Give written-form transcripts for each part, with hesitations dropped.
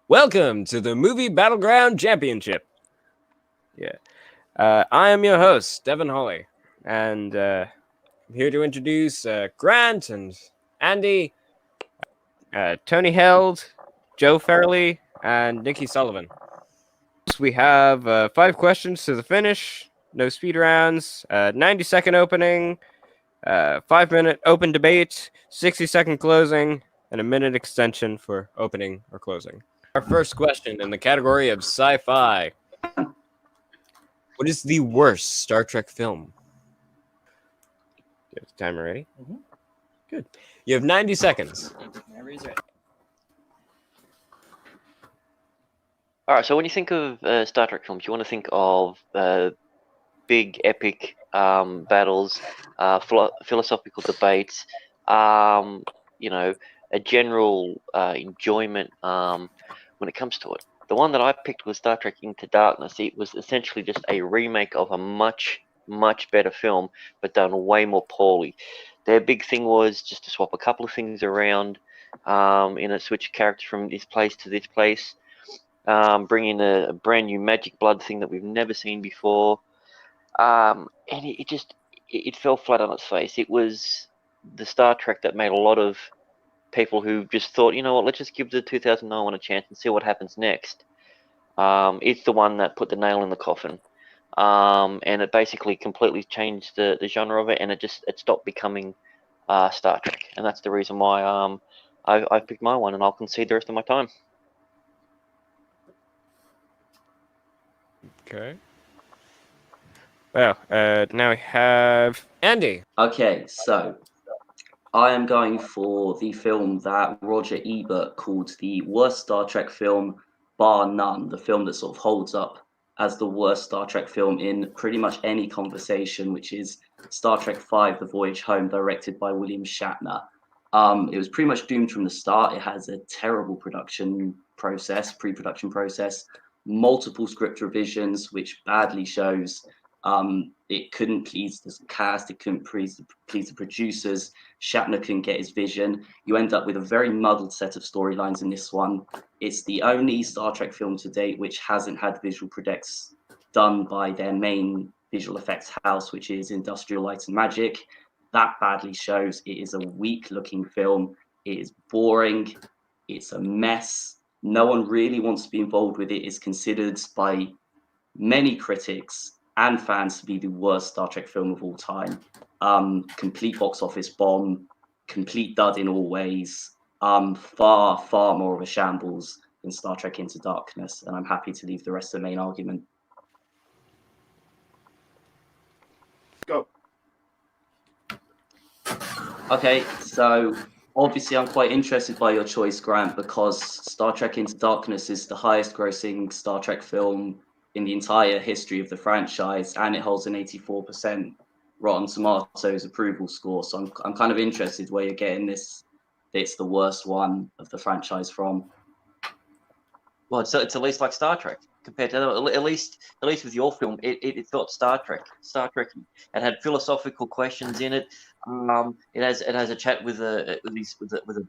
Welcome to the Movie Battleground Championship. I am your host, Devin Hawley, and I'm here to introduce Grant and Andy, Tony Held, Joe Fairley, and Nikki Sullivan. We have 5 questions to the finish, no speed rounds, 90-second opening, 5-minute open debate, 60-second closing, and a minute extension for opening or closing. Our first question in the category of sci-fi. What is the worst Star Trek film? You have the timer ready? Mm-hmm. Good. You have 90 seconds. Everybody's ready. All right, so when you think of Star Trek films, you want to think of big, epic battles, philosophical debates, a general enjoyment when it comes to it. The one that I picked was Star Trek Into Darkness. It was essentially just a remake of a much, much better film, but done way more poorly. Their big thing was just to swap a couple of things around, switch characters from this place to this place. Bring in a brand new magic blood thing that we've never seen before, and it fell flat on its face. It was the Star Trek that made a lot of people who just thought, you know what, let's just give the 2009 one a chance and see what happens next. It's the one that put the nail in the coffin, and it basically completely changed the genre of it, and it stopped becoming Star Trek, and that's the reason why I've picked my one, and I'll concede the rest of my time. Okay. Well, now we have Andy. Okay, so I am going for the film that Roger Ebert called the worst Star Trek film, bar none. The film that sort of holds up as the worst Star Trek film in pretty much any conversation, which is Star Trek V: The Voyage Home, directed by William Shatner. It was pretty much doomed from the start. It has a terrible pre-production process, multiple script revisions, which badly shows. It couldn't please the cast, it couldn't please the producers. Shatner couldn't get his vision. You end up with a very muddled set of storylines in this one. It's the only Star Trek film to date which hasn't had visual projects done by their main visual effects house, which is Industrial Light and Magic. That badly shows. It is a weak-looking film. It is boring. It's a mess. No one really wants to be involved with it. It's considered by many critics and fans to be the worst Star Trek film of all time. Complete box office bomb, complete dud in all ways. Far, far more of a shambles than Star Trek Into Darkness. And I'm happy to leave the rest of the main argument. Go. Okay, so obviously I'm quite interested by your choice, Grant, because Star Trek Into Darkness is the highest grossing Star Trek film in the entire history of the franchise, and it holds an 84% Rotten Tomatoes approval score. So I'm kind of interested where you're getting this. It's the worst one of the franchise from. Well, it's at least like Star Trek compared to at least with your film, it felt Star Trek. Star Trek. It had philosophical questions in it. It has a chat with a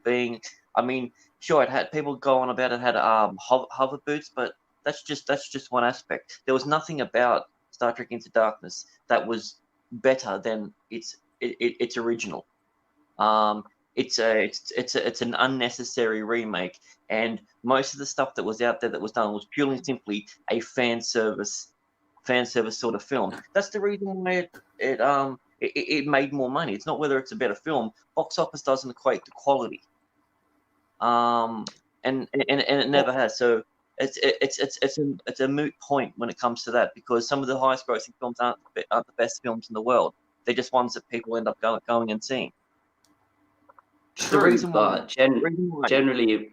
being. I mean, sure, it had people go on about it had hover boots, but that's just one aspect. There was nothing about Star Trek Into Darkness that was better than its original. It's an unnecessary remake, and most of the stuff that was out there that was done was purely and simply a fan service sort of film. That's the reason why it made more money. It's not whether it's a better film. Box office doesn't equate to quality, and it never has. So it's a moot point when it comes to that, because some of the highest grossing films aren't the best films in the world. They're just ones that people end up going and seeing. True, but generally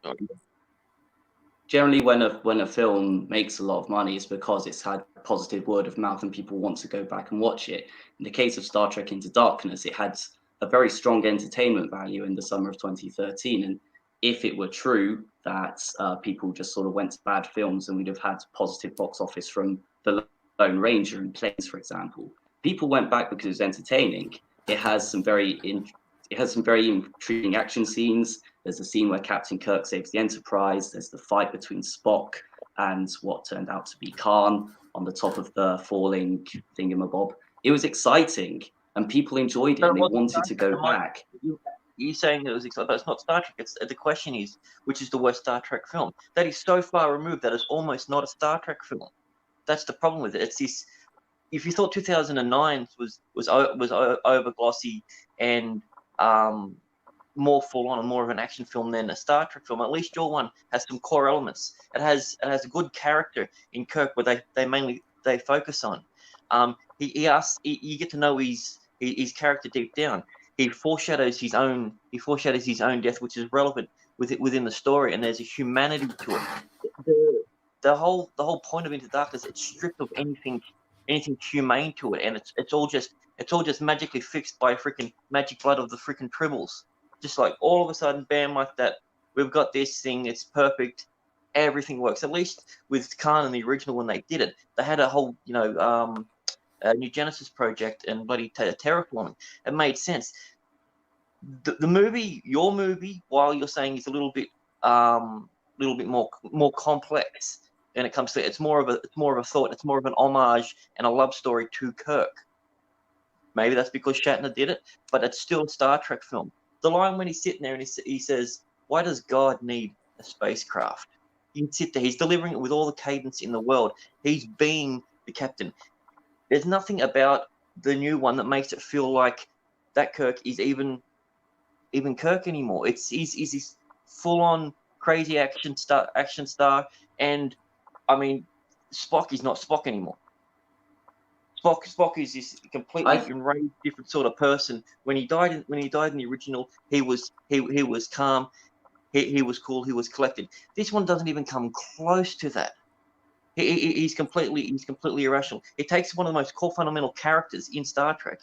when a film makes a lot of money, it's because it's had positive word of mouth and people want to go back and watch it. In the case of Star Trek Into Darkness, it had a very strong entertainment value in the summer of 2013, and if it were true that people just sort of went to bad films, and we'd have had positive box office from The Lone Ranger and Planes, for example, people went back because it was entertaining. It has some very intriguing action scenes. There's a scene where Captain Kirk saves the Enterprise. There's the fight between Spock and what turned out to be Khan on the top of the falling thingamabob. It was exciting, and people enjoyed it, and they wanted to go back. You're saying it was exciting, but it's not Star Trek. The question is, which is the worst Star Trek film? That is so far removed that it's almost not a Star Trek film. That's the problem with it. It's this. If you thought 2009 was over glossy and more full on and more of an action film than a Star Trek film, at least your one has some core elements. It has a good character in Kirk where they mainly focus on. You get to know his character deep down. He foreshadows his own death, which is relevant within the story, and there's a humanity to it. The whole point of Into Darkness, it's stripped of anything humane to it, and it's all just magically fixed by freaking magic blood of the freaking tribbles. Just like all of a sudden, bam, like that, we've got this thing, it's perfect, everything works. At least with Khan in the original, when they did it, they had a whole New Genesis project and bloody terraforming. It made sense. The movie, your movie, while you're saying is a little bit more complex when it comes to it. It's more of a thought. It's more of an homage and a love story to Kirk. Maybe that's because Shatner did it, but it's still a Star Trek film. The line when he's sitting there and he says, "Why does God need a spacecraft?" You can sit there. He's delivering it with all the cadence in the world. He's being the captain. There's nothing about the new one that makes it feel like that Kirk is even Kirk anymore. He's this full-on crazy action star, and I mean, Spock is not Spock anymore. Spock is this completely enraged, different sort of person. When he died in the original, he was calm, he was cool, he was collected. This one doesn't even come close to that. He's completely irrational. It takes one of the most core fundamental characters in Star Trek,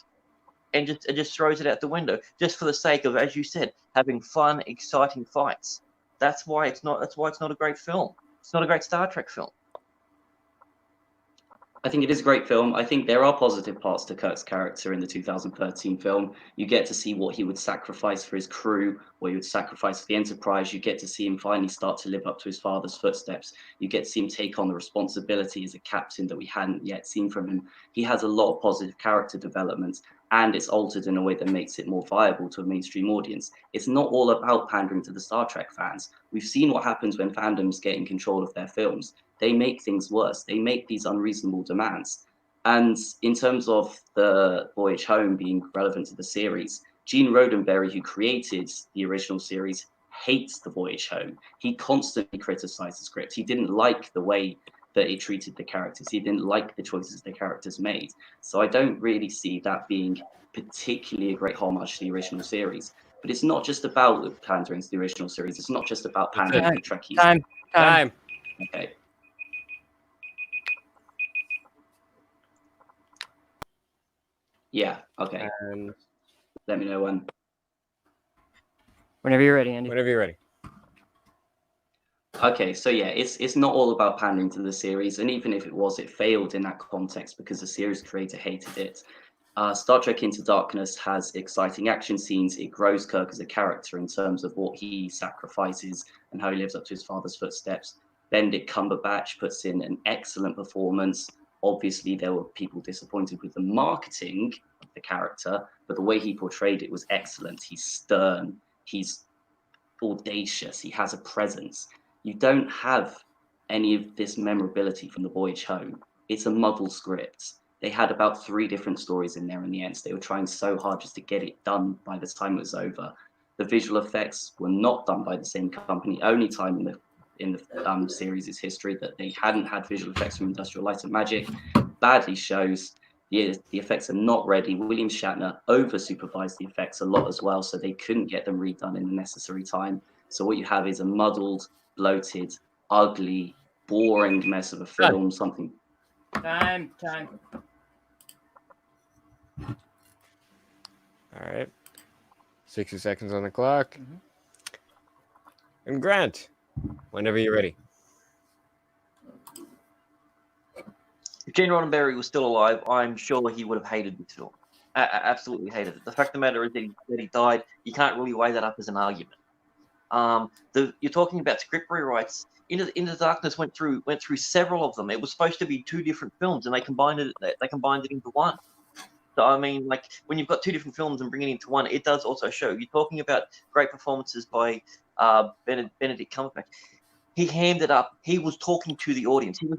and just throws it out the window just for the sake of, as you said, having fun, exciting fights. That's why it's not a great film. It's not a great Star Trek film. I think it is a great film. I think there are positive parts to Kirk's character in the 2013 film. You get to see what he would sacrifice for his crew, what he would sacrifice for the Enterprise. You get to see him finally start to live up to his father's footsteps. You get to see him take on the responsibility as a captain that we hadn't yet seen from him. He has a lot of positive character development, and it's altered in a way that makes it more viable to a mainstream audience. It's not all about pandering to the Star Trek fans. We've seen what happens when fandoms get in control of their films. They make things worse. They make these unreasonable demands. And in terms of the Voyage Home being relevant to the series, Gene Roddenberry, who created the original series, hates the Voyage Home. He constantly criticized the script. He didn't like the way that it treated the characters. He didn't like the choices the characters made. So I don't really see that being particularly a great homage to the original series. But it's not just about pandering to the original series. It's not just about pandering to Trekkies. Time. Okay. Yeah, okay. Let me know when. Whenever you're ready, Andy. Whenever you're ready. Okay, so yeah, it's not all about pandering to the series, and even if it was, it failed in that context because the series creator hated it. Star Trek Into Darkness has exciting action scenes. It grows Kirk as a character in terms of what he sacrifices and how he lives up to his father's footsteps. Benedict Cumberbatch puts in an excellent performance. Obviously, there were people disappointed with the marketing of the character, but the way he portrayed it was excellent. He's stern, he's audacious, he has a presence. You don't have any of this memorability from The Voyage Home. It's a muddled script. They had about 3 different stories in there in the end. So they were trying so hard just to get it done by the time it was over. The visual effects were not done by the same company. Only time in the series' history that they hadn't had visual effects from Industrial Light and Magic. Badly shows the effects are not ready. William Shatner over-supervised the effects a lot as well, so they couldn't get them redone in the necessary time. So what you have is a muddled, bloated, ugly, boring mess of a film. Something. Time. All right. 60 seconds on the clock. Mhm. And Grant, whenever you're ready. If Gene Roddenberry was still alive, I'm sure he would have hated this film. Absolutely hated it. The fact of the matter is that he died. You can't really weigh that up as an argument. You're talking about script rewrites. Into the Darkness went through several of them. It was supposed to be two different films, and they combined it into one. So I mean, like when you've got two different films and bring it into one, it does also show. You're talking about great performances by Benedict Cumberbatch. He hammed it up. He was talking to the audience. He was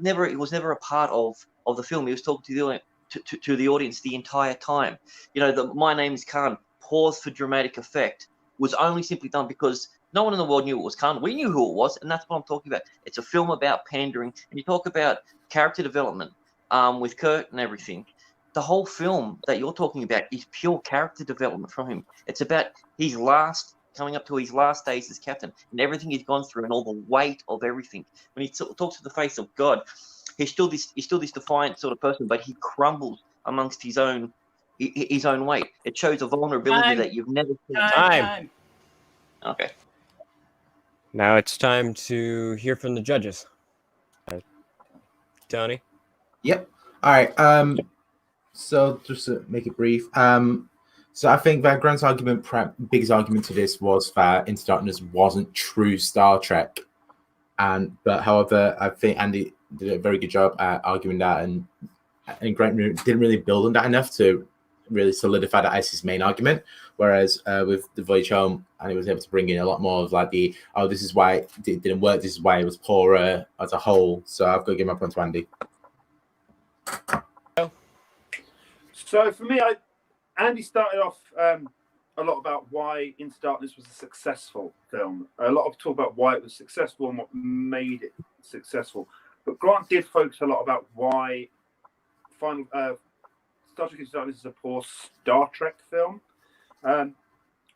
never a part of the film. He was talking to the audience. To the audience the entire time. You know, the My Name is Khan pause for dramatic effect was only simply done because no one in the world knew it was Khan. We knew who it was, and that's what I'm talking about. It's a film about pandering, and you talk about character development with Kurt and everything. The whole film that you're talking about is pure character development from him. It's about coming up to his last days as captain and everything he's gone through and all the weight of everything. When he talks to the face of God, he's still this defiant sort of person, but he crumbles amongst his own weight. It shows a vulnerability that you've never seen. Time. Okay. Now it's time to hear from the judges. Tony? Yep. All right. So just to make it brief, so I think that Grant's biggest argument to this was that Into Darkness wasn't true Star Trek, but however, I think Andy did a very good job at arguing that, and Grant didn't really build on that enough to really solidify that as his main argument. Whereas with The Voyage Home, and he was able to bring in a lot more of like this is why it didn't work, this is why it was poorer as a whole. So I've got to give my point to Andy. So for me, Andy started off a lot about why Into Darkness was a successful film. A lot of talk about why it was successful and what made it successful. But Grant did focus a lot about why Star Trek Into Darkness is a poor Star Trek film.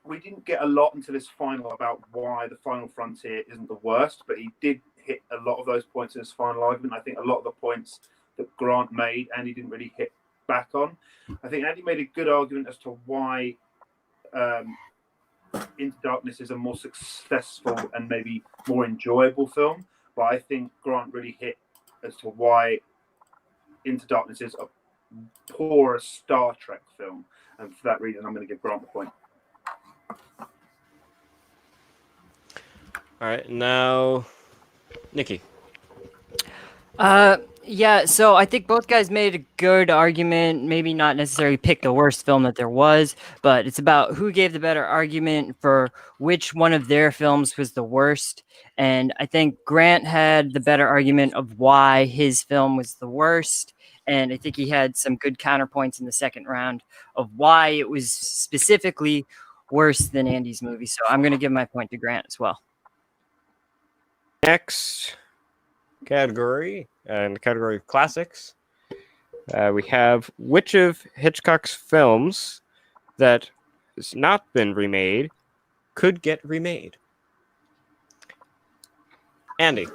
We didn't get a lot until this final about why The Final Frontier isn't the worst, but he did hit a lot of those points in his final argument. I think a lot of the points that Grant made, Andy didn't really hit back on. I think Andy made a good argument as to why Into Darkness is a more successful and maybe more enjoyable film, but I think Grant really hit as to why Into Darkness is a poorer Star Trek film, and for that reason I'm going to give Grant the point. All right, now Nikki. Yeah, so I think both guys made a good argument. Maybe not necessarily pick the worst film that there was, but it's about who gave the better argument for which one of their films was the worst. And I think Grant had the better argument of why his film was the worst. And I think he had some good counterpoints in the second round of why it was specifically worse than Andy's movie. So I'm going to give my point to Grant as well. Next category, in the category of classics, we have which of Hitchcock's films that has not been remade could get remade? Andy.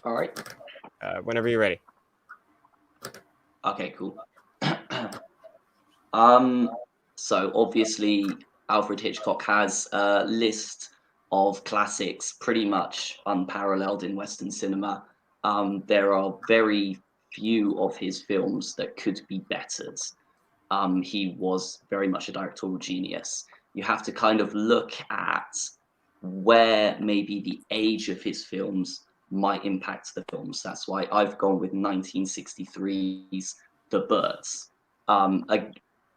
All right. Whenever you're ready. Okay, cool. So obviously Alfred Hitchcock has a list of classics pretty much unparalleled in Western cinema. There are very few of his films that could be bettered. He was very much a directorial genius. You have to kind of look at where maybe the age of his films might impact the films. That's why I've gone with 1963's The Birds.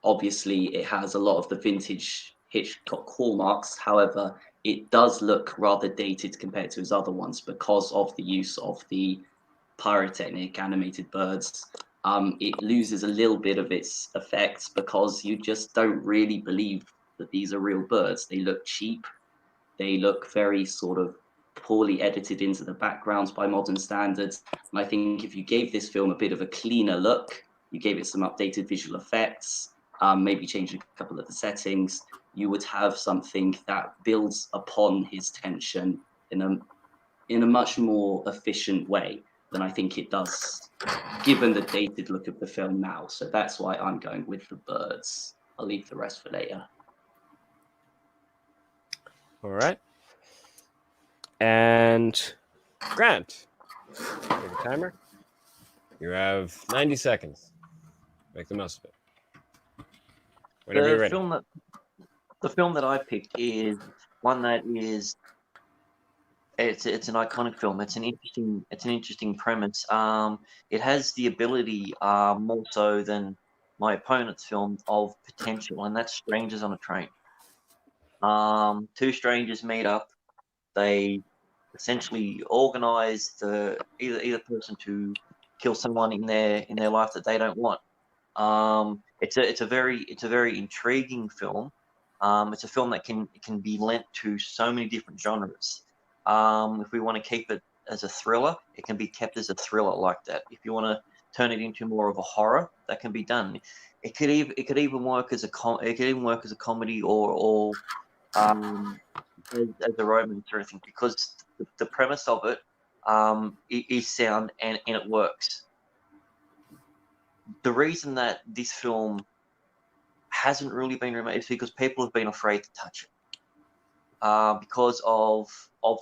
Obviously, it has a lot of the vintage Hitchcock hallmarks. However, it does look rather dated compared to his other ones because of the use of the pyrotechnic animated birds. It loses a little bit of its effects because you just don't really believe that these are real birds. They look cheap. They look very sort of poorly edited into the backgrounds by modern standards. And I think if you gave this film a bit of a cleaner look, you gave it some updated visual effects, maybe changed a couple of the settings, you would have something that builds upon his tension in a much more efficient way than I think it does, given the dated look of the film now. So that's why I'm going with The Birds. I'll leave the rest for later. All right. And Grant, take a timer. You have 90 seconds. Make the most of it. Whenever you're ready. The film that I picked is one that is it's an iconic film. It's an interesting premise. It has the ability, more so than my opponent's film, of potential, and that's Strangers on a Train. Two strangers meet up. They essentially organize either person to kill someone in their life that they don't want. It's a very intriguing film. It's a film that can be lent to so many different genres. If we want to keep it as a thriller, it can be kept as a thriller like that. If you want to turn it into more of a horror, that can be done. It could even work as a comedy or as a romance or anything, because the premise of it is sound and it works. The reason that this film hasn't really been remade is because people have been afraid to touch it, because of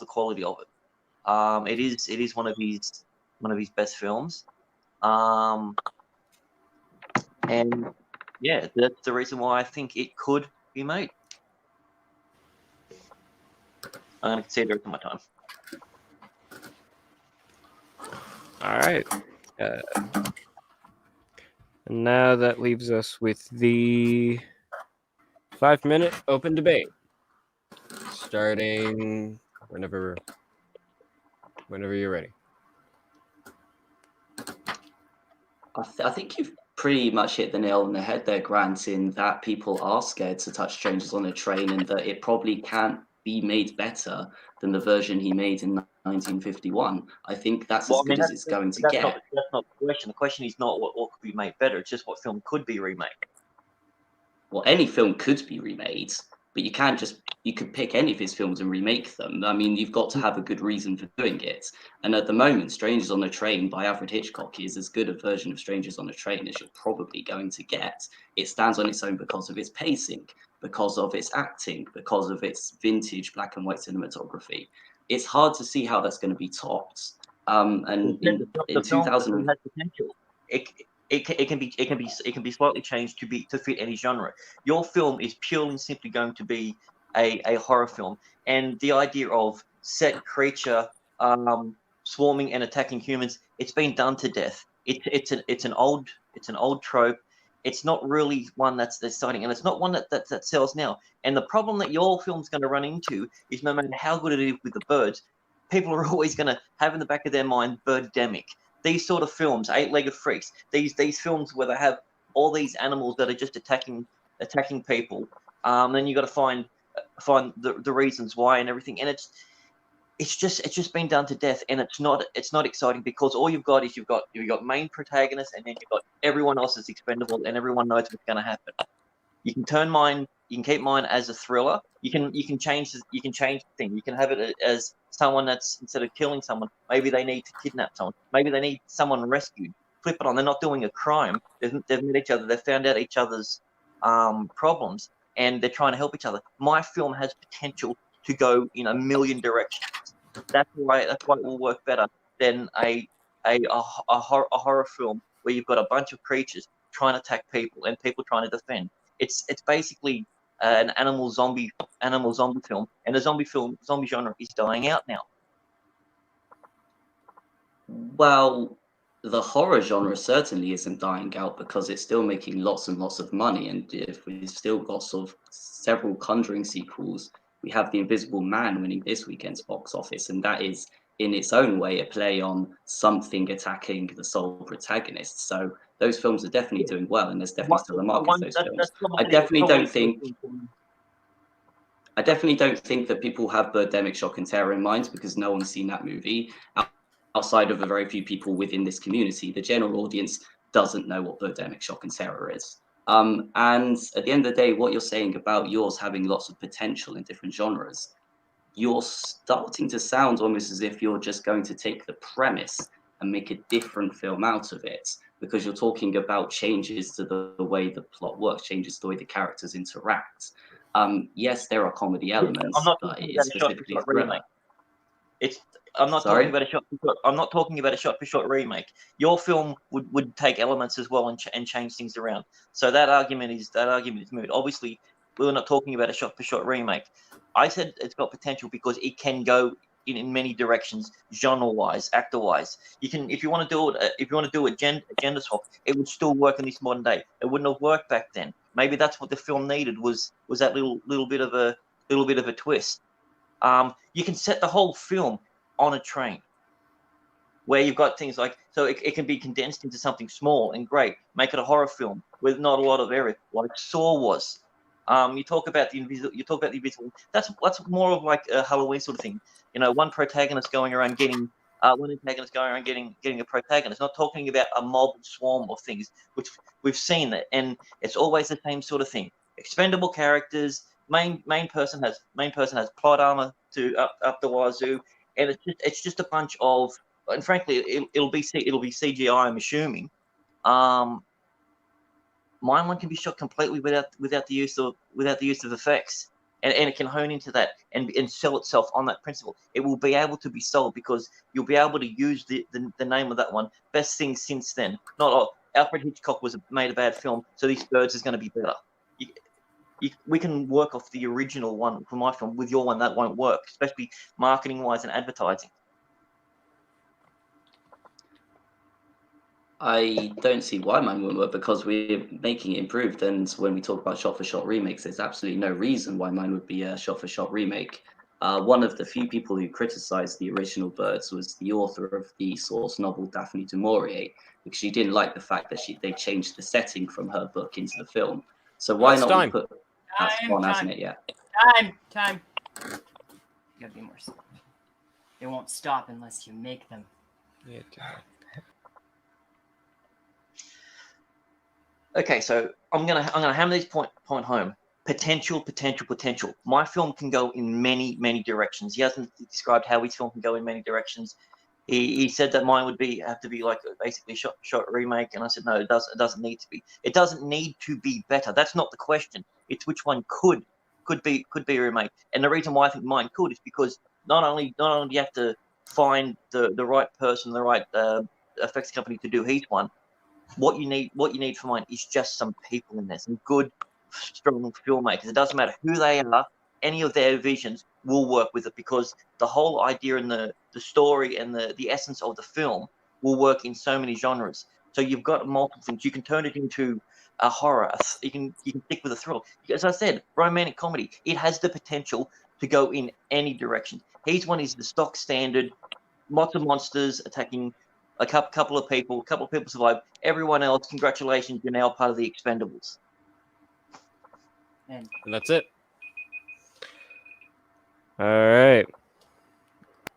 the quality of it. It is one of his best films, and yeah, that's the reason why I think it could be made. I'm going to consider it for my time. All right. And now that leaves us with the 5-minute open debate, starting whenever you're ready. I think you've pretty much hit the nail on the head there, Grant, in that people are scared to touch Strangers on a Train, and that it probably can't be made better than the version he made in 1951. I think that's as good as it's going to get. That's not the question. The question is not what could be made better. It's just what film could be remade. Well, any film could be remade, but you could pick any of his films and remake them. I mean, you've got to have a good reason for doing it. And at the moment, Strangers on a Train by Alfred Hitchcock is as good a version of Strangers on a Train as you're probably going to get. It stands on its own because of its pacing, because of its acting, because of its vintage black and white cinematography. It's hard to see how that's going to be topped. And in 2000, has potential. It can be slightly changed to fit any genre. Your film is purely and simply going to be a horror film, and the idea of set creature swarming and attacking humans, it's been done to death. It's an old trope. It's not really one that's exciting, and it's not one that sells now. And the problem that your film's going to run into is, no matter how good it is with the birds, people are always going to have in the back of their mind birdemic. These sort of films, Eight-Legged Freaks, these films where they have all these animals that are just attacking people. Then you got to find the reasons why and everything, and it's just been done to death, and it's not exciting, because all you've got is you've got main protagonists, and then you've got everyone else is expendable, and everyone knows what's going to happen. You can keep mine as a thriller. You can change the thing. You can have it as someone that's, instead of killing someone, maybe they need to kidnap someone. Maybe they need someone rescued. Flip it on. They're not doing a crime. They've met each other. They've found out each other's problems, and they're trying to help each other. My film has potential to go in a million directions. That's why it will work better than a horror film where you've got a bunch of creatures trying to attack people and people trying to defend. It's basically an animal zombie film, and the zombie genre is dying out now. well, the horror genre certainly isn't dying out, because it's still making lots and lots of money. And if we've still got sort of several Conjuring sequels, we have The Invisible Man winning this weekend's box office, and that is in its own way a play on something attacking the sole protagonist. So those films are definitely doing well, and there's definitely still a market for those films. I definitely don't think that people have Birdemic Shock and Terror in mind, because no one's seen that movie. Outside of a very few people within this community, the general audience doesn't know what Birdemic Shock and Terror is. And at the end of the day, what you're saying about yours having lots of potential in different genres, you're starting to sound almost as if you're just going to take the premise and make a different film out of it, because you're talking about changes to the way the plot works, changes to the way the characters interact. Yes, there are comedy elements, but it is specifically a thriller. I'm not talking about a shot-for-shot remake. Your film would take elements as well and change things around. So that argument is moot. Obviously, we were not talking about a shot-for-shot remake. I said it's got potential because it can go in many directions, genre-wise, actor-wise. You can, if you want to do it, gender swap, it would still work in this modern day. It wouldn't have worked back then. Maybe that's what the film needed was that little bit of a twist. You can set the whole film on a train, where you've got things like, so it can be condensed into something small and great. Make it a horror film with not a lot of area, like Saw was. You talk about the invisible. That's more of like a Halloween sort of thing. You know, one antagonist going around getting a protagonist. Not talking about a mob swarm of things, which we've seen that, and it's always the same sort of thing. Expendable characters. Main person has plot armor to up the wazoo, and it's just a bunch of. And frankly, it'll be CGI. I'm assuming. Mine one can be shot completely without the use of effects, and it can hone into that and sell itself on that principle. It will be able to be sold because you'll be able to use the name of that one. Best thing since then. Not Alfred Hitchcock made a bad film, so These Birds is going to be better. We can work off the original one for my film. With your one, that won't work, especially marketing wise and advertising. I don't see why mine wouldn't work because we're making it improved. And when we talk about shot-for-shot remakes, there's absolutely no reason why mine would be a shot-for-shot remake. One of the few people who criticised the original Birds was the author of the source novel, Daphne du Maurier, because she didn't like the fact that they changed the setting from her book into the film. So why not time. put that's one, hasn't it? Yeah. Time. You gotta be more slow. They won't stop unless you make them. Yeah. Okay, so I'm gonna hammer this point home. Potential. My film can go in many directions. He hasn't described how his film can go in many directions. He said that mine would have to be like basically shot remake, and I said no, it doesn't need to be. It doesn't need to be better. That's not the question. It's which one could be a remake. And the reason why I think mine could is because not only do you have to find the right person, the right effects company to do his one. What you need for mine is just some people in there, some good, strong filmmakers. It doesn't matter who they are, any of their visions will work with it because the whole idea and the story and the essence of the film will work in so many genres. So you've got multiple things. You can turn it into a horror. You can stick with a thrill. As I said, romantic comedy. It has the potential to go in any direction. His one is the stock standard, lots of monsters attacking a couple of people survive. Everyone else, congratulations, you're now part of the Expendables. And that's it. All right.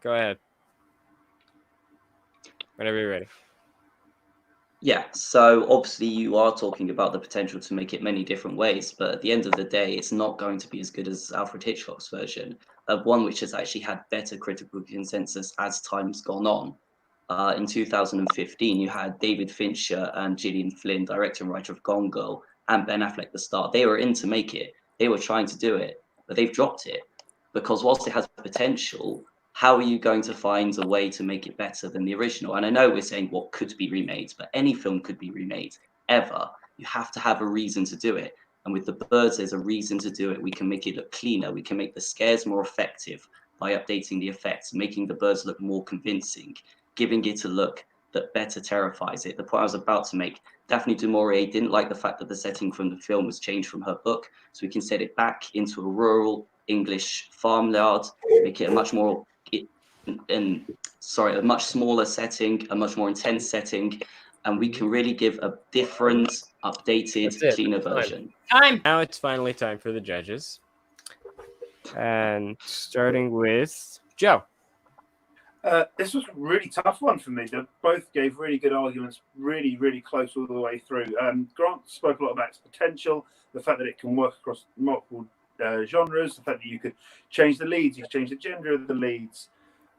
Go ahead. Whenever you're ready. Yeah, so obviously you are talking about the potential to make it many different ways, but at the end of the day, it's not going to be as good as Alfred Hitchcock's version, one which has actually had better critical consensus as time's gone on. In 2015, you had David Fincher and Gillian Flynn, director and writer of Gone Girl, and Ben Affleck, the star. They were in to make it. They were trying to do it, but they've dropped it because whilst it has potential, how are you going to find a way to make it better than the original? And I know we're saying what could be remade, but any film could be remade ever. You have to have a reason to do it. And with The Birds, there's a reason to do it. We can make it look cleaner. We can make the scares more effective by updating the effects, making the birds look more convincing, giving it a look that better terrifies it. The point I was about to make, Daphne du Maurier didn't like the fact that the setting from the film was changed from her book, so we can set it back into a rural English farmyard, make it a much more a much smaller setting, a much more intense setting, and we can really give a different, updated, cleaner version. Time. Now it's finally time for the judges. And starting with Joe. This was a really tough one for me. They both gave really good arguments, really close all the way through. Grant spoke a lot about its potential, the fact that it can work across multiple genres, the fact that you could change the leads, you could change the gender of the leads.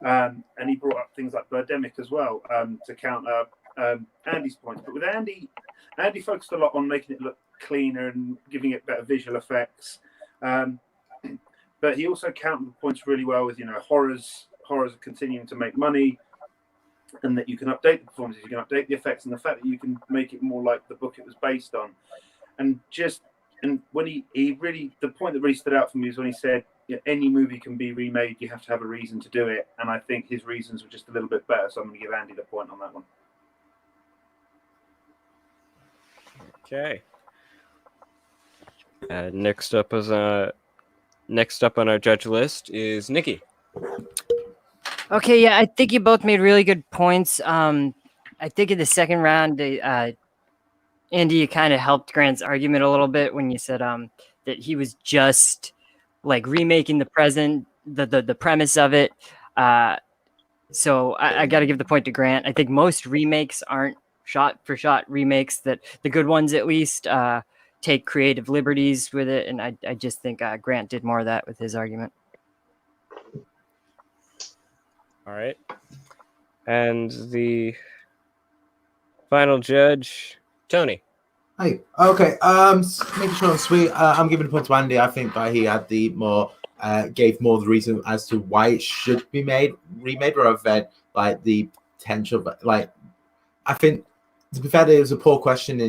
And he brought up things like Birdemic as well to counter Andy's points. But with Andy focused a lot on making it look cleaner and giving it better visual effects. But he also countered the points really well with, horrors are continuing to make money and that you can update the performances, you can update the effects, and the fact that you can make it more like the book it was based on. And just and when he really, the point that really stood out for me is when he said, any movie can be remade, you have to have a reason to do it. And I think his reasons were just a little bit better. So I'm going to give Andy the point on that one. Okay. Next up on our judge list is Nikki. Okay, yeah, I think you both made really good points. I think in the second round, Andy, you kind of helped Grant's argument a little bit when you said that he was just like remaking the present, the premise of it. So I got to give the point to Grant. I think most remakes aren't shot for shot remakes. That the good ones at least take creative liberties with it, and I just think Grant did more of that with his argument. All right. And the final judge, Tony. Hey, okay. Making sure I'm sweet. I'm giving the point to Andy. I think that he had the more gave more of the reason as to why it should be remade, rather than like the potential. But like, I think to be fair, it was a poor question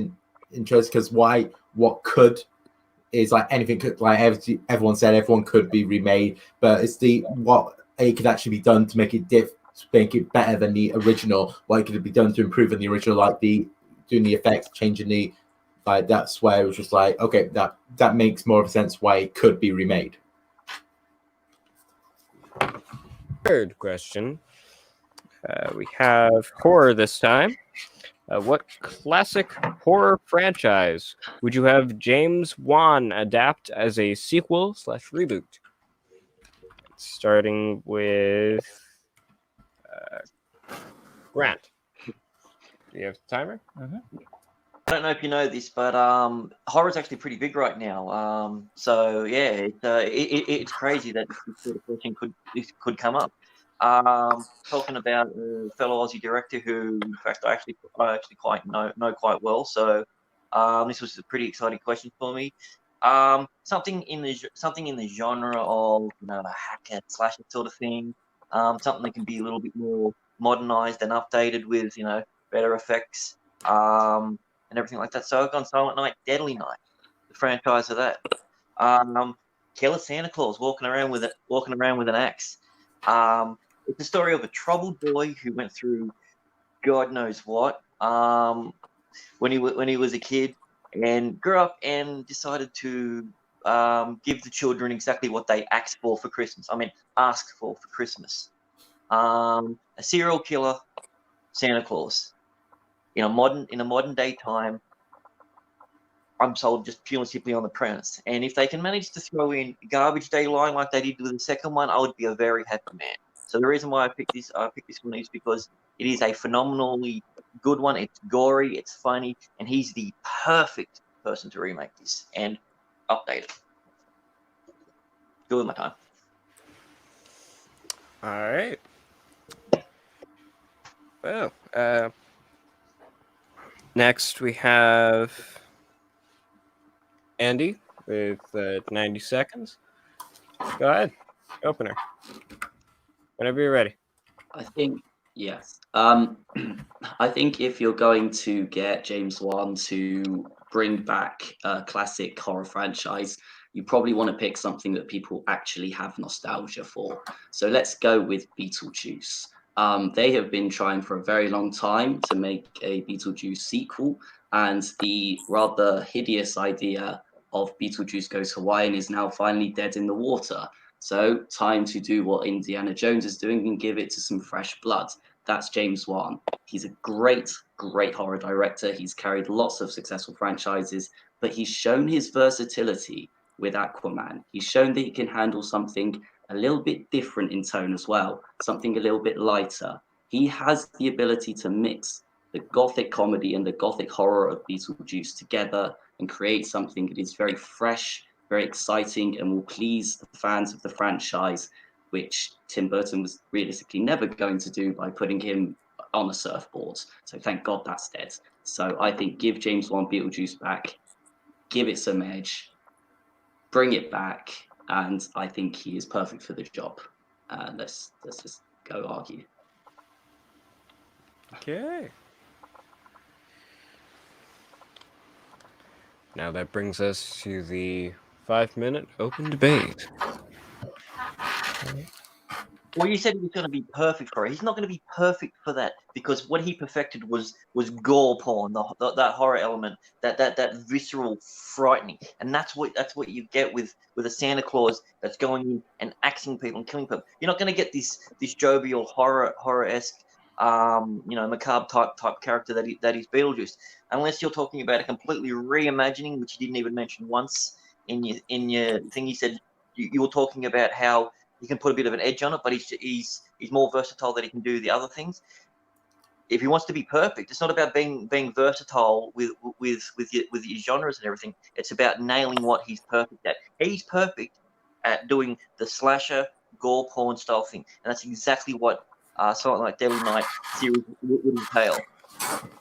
in choice because what could is like anything could, like everyone said everyone could be remade, but it's the what it could actually be done to make it make it better than the original. What could it be done to improve on the original, like the doing the effects, changing the like. That's where it was just like, okay, that makes more of a sense why it could be remade. Third question. We have horror this time. What classic horror franchise would you have James Wan adapt as a sequel/reboot? Starting with Grant. Do you have the timer? I don't know if you know this, but horror is actually pretty big right now. So yeah, it's crazy that this sort of question could come up. Talking about a fellow Aussie director who, in fact, I actually quite know quite well. So this was a pretty exciting question for me. Something in the genre of a hacker slasher sort of thing. Something that can be a little bit more modernized and updated with better effects. And everything like that. So I've gone Silent Night, Deadly Night, the franchise of that. Killer Santa Claus walking around with an axe. It's the story of a troubled boy who went through God knows what when he was a kid and grew up and decided to give the children exactly what they asked for Christmas. Asked for Christmas. A serial killer Santa Claus. In a modern day time, I'm sold just purely simply on the premise. And if they can manage to throw in Garbage Day line like they did with the second one, I would be a very happy man. So the reason why I picked this one is because it is a phenomenally good one. It's gory, it's funny, and he's the perfect person to remake this and update it. Good with my time. All right. Well, next we have Andy with 90 seconds. Go ahead, opener. Whenever you're ready. I think, yes. I think if you're going to get James Wan to bring back a classic horror franchise, you probably want to pick something that people actually have nostalgia for. So let's go with Beetlejuice. They have been trying for a very long time to make a Beetlejuice sequel, and the rather hideous idea of Beetlejuice Goes Hawaiian is now finally dead in the water. So time to do what Indiana Jones is doing and give it to some fresh blood. That's James Wan. He's a great horror director. He's carried lots of successful franchises, but he's shown his versatility with Aquaman. He's shown that he can handle something a little bit different in tone as well, something a little bit lighter. He has the ability to mix the gothic comedy and the gothic horror of Beetlejuice together and create something that is very fresh, very exciting, and will please the fans of the franchise, which Tim Burton was realistically never going to do by putting him on a surfboard. So thank God that's dead. So I think give James Wan Beetlejuice back, give it some edge, bring it back, and I think he is perfect for the job. Let's just go argue. Okay. Now that brings us to the 5-minute open debate. Well, you said he was going to be perfect for it. He's not going to be perfect for that because what he perfected was gore porn, that horror element, that visceral, frightening, and that's what you get with a Santa Claus that's going in and axing people and killing people. You're not going to get this jovial horror-esque, macabre type character that is Beetlejuice, unless you're talking about a completely reimagining, which you didn't even mention once in your thing. You said you were talking about how he can put a bit of an edge on it, but he's more versatile that he can do the other things. If he wants to be perfect, it's not about being versatile with your genres and everything. It's about nailing what he's perfect at. He's perfect at doing the slasher gore porn style thing, and that's exactly what something like Deadly Night series would entail.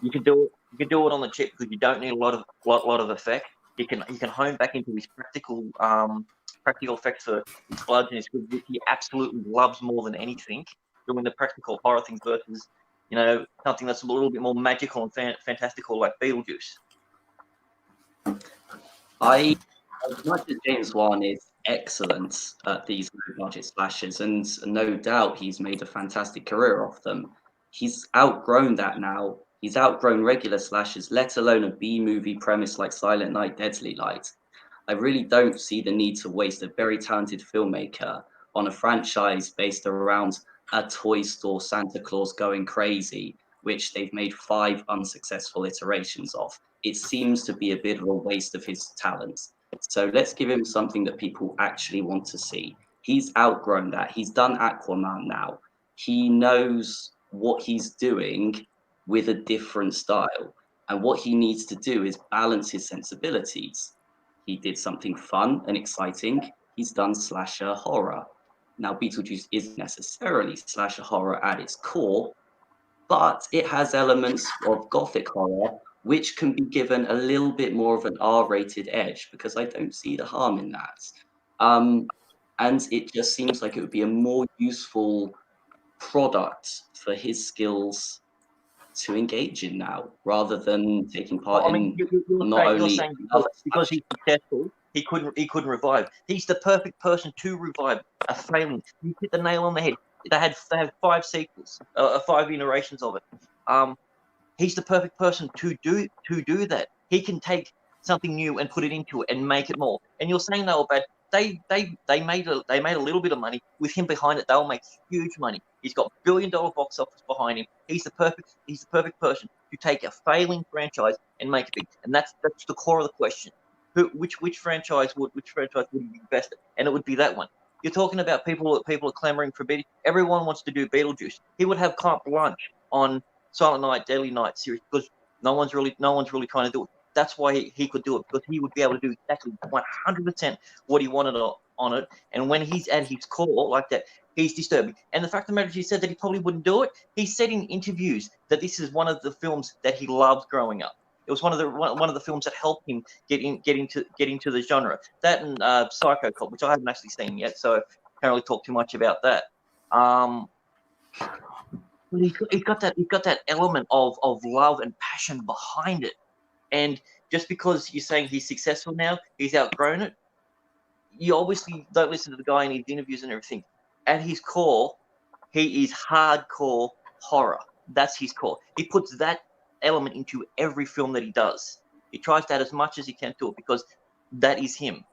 You can do it. You can do it on the chip because you don't need a lot of effect. He can hone back into his practical effects for his bloods and his squids, which he absolutely loves more than anything. Doing the practical horror things versus, something that's a little bit more magical and fantastical like Beetlejuice. As much as James Wan is excellent at these low-budget slashes, and no doubt he's made a fantastic career off them, he's outgrown that now. He's outgrown regular slashes, let alone a B-movie premise like Silent Night, Deadly Night. I really don't see the need to waste a very talented filmmaker on a franchise based around a toy store Santa Claus going crazy, which they've made 5 unsuccessful iterations of. It seems to be a bit of a waste of his talents. So let's give him something that people actually want to see. He's outgrown that. He's done Aquaman now. He knows what he's doing with a different style. And what he needs to do is balance his sensibilities. He did something fun and exciting. He's done slasher horror. Now, Beetlejuice isn't necessarily slasher horror at its core, but it has elements of gothic horror, which can be given a little bit more of an R-rated edge, because I don't see the harm in that. And it just seems like it would be a more useful product for his skills to engage in now, rather than taking part in you're saying because he's successful, he couldn't revive. He's the perfect person to revive a failing. You hit the nail on the head. They had 5 sequels, 5 iterations of it. He's the perfect person to do that. He can take something new and put it into it and make it more. And you're saying they were bad. They made a little bit of money with him behind it. They'll make huge money. He's got $1 billion box office behind him. He's the perfect person to take a failing franchise and make it big. And that's the core of the question. Which franchise would he be best at? And it would be that one. You're talking about people are clamoring for Beetlejuice. Everyone wants to do Beetlejuice. He would have carte blanche on Silent Night, Deadly Night series because no one's really trying to do it. That's why he could do it, because he would be able to do exactly 100% what he wanted on it. And when he's at his core like that, he's disturbing. And the fact of the matter is, he said that he probably wouldn't do it. He said in interviews that this is one of the films that he loved growing up. It was one of the films that helped him get into the genre. That and Psycho Cop, which I haven't actually seen yet, so I can't really talk too much about that. He's got that element of love and passion behind it. And just because you're saying he's successful now, he's outgrown it, you obviously don't listen to the guy in his interviews and everything. At his core, he is hardcore horror. That's his core. He puts that element into every film that he does. He tries to add as much as he can to it because that is him.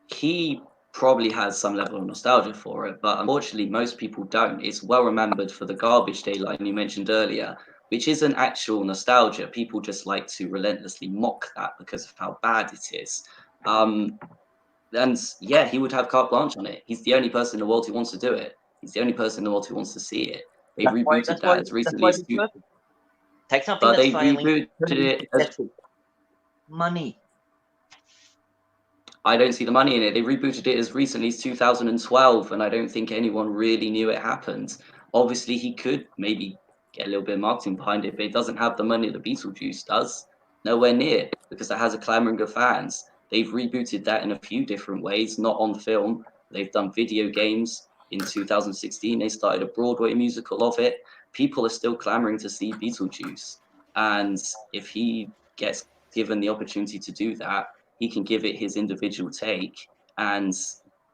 He probably has some level of nostalgia for it, but unfortunately most people don't. It's well remembered for the garbage day line you mentioned earlier, which isn't actual nostalgia. People just like to relentlessly mock that because of how bad it is. And yeah, he would have carte blanche on it. He's the only person in the world who wants to do it. He's the only person in the world who wants to see it. They rebooted that as recently as take something but that's they failing, rebooted it as money. I don't see the money in it. They rebooted it as recently as 2012, and I don't think anyone really knew it happened. Obviously, he could maybe get a little bit of marketing behind it, but it doesn't have the money that Beetlejuice does. Nowhere near, because it has a clamoring of fans. They've rebooted that in a few different ways, not on film. They've done video games. In 2016, they started a Broadway musical of it. People are still clamoring to see Beetlejuice. And if he gets given the opportunity to do that, he can give it his individual take. And,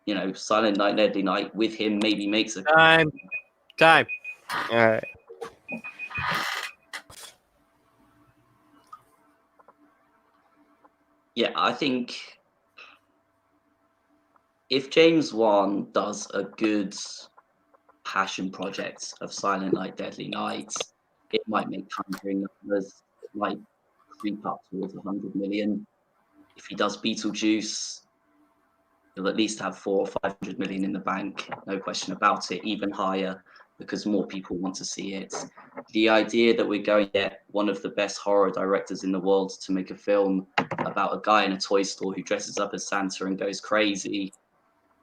you know, Silent Night, Deadly Night with him maybe makes a... Time. All right. Yeah, I think if James Wan does a good passion project of Silent Night, Deadly Night, it might make Conjuring numbers. It might creep up towards 100 million. If he does Beetlejuice, he'll at least have 400 or 500 million in the bank, no question about it, even higher, because more people want to see it. The idea that we're going to get one of the best horror directors in the world to make a film about a guy in a toy store who dresses up as Santa and goes crazy,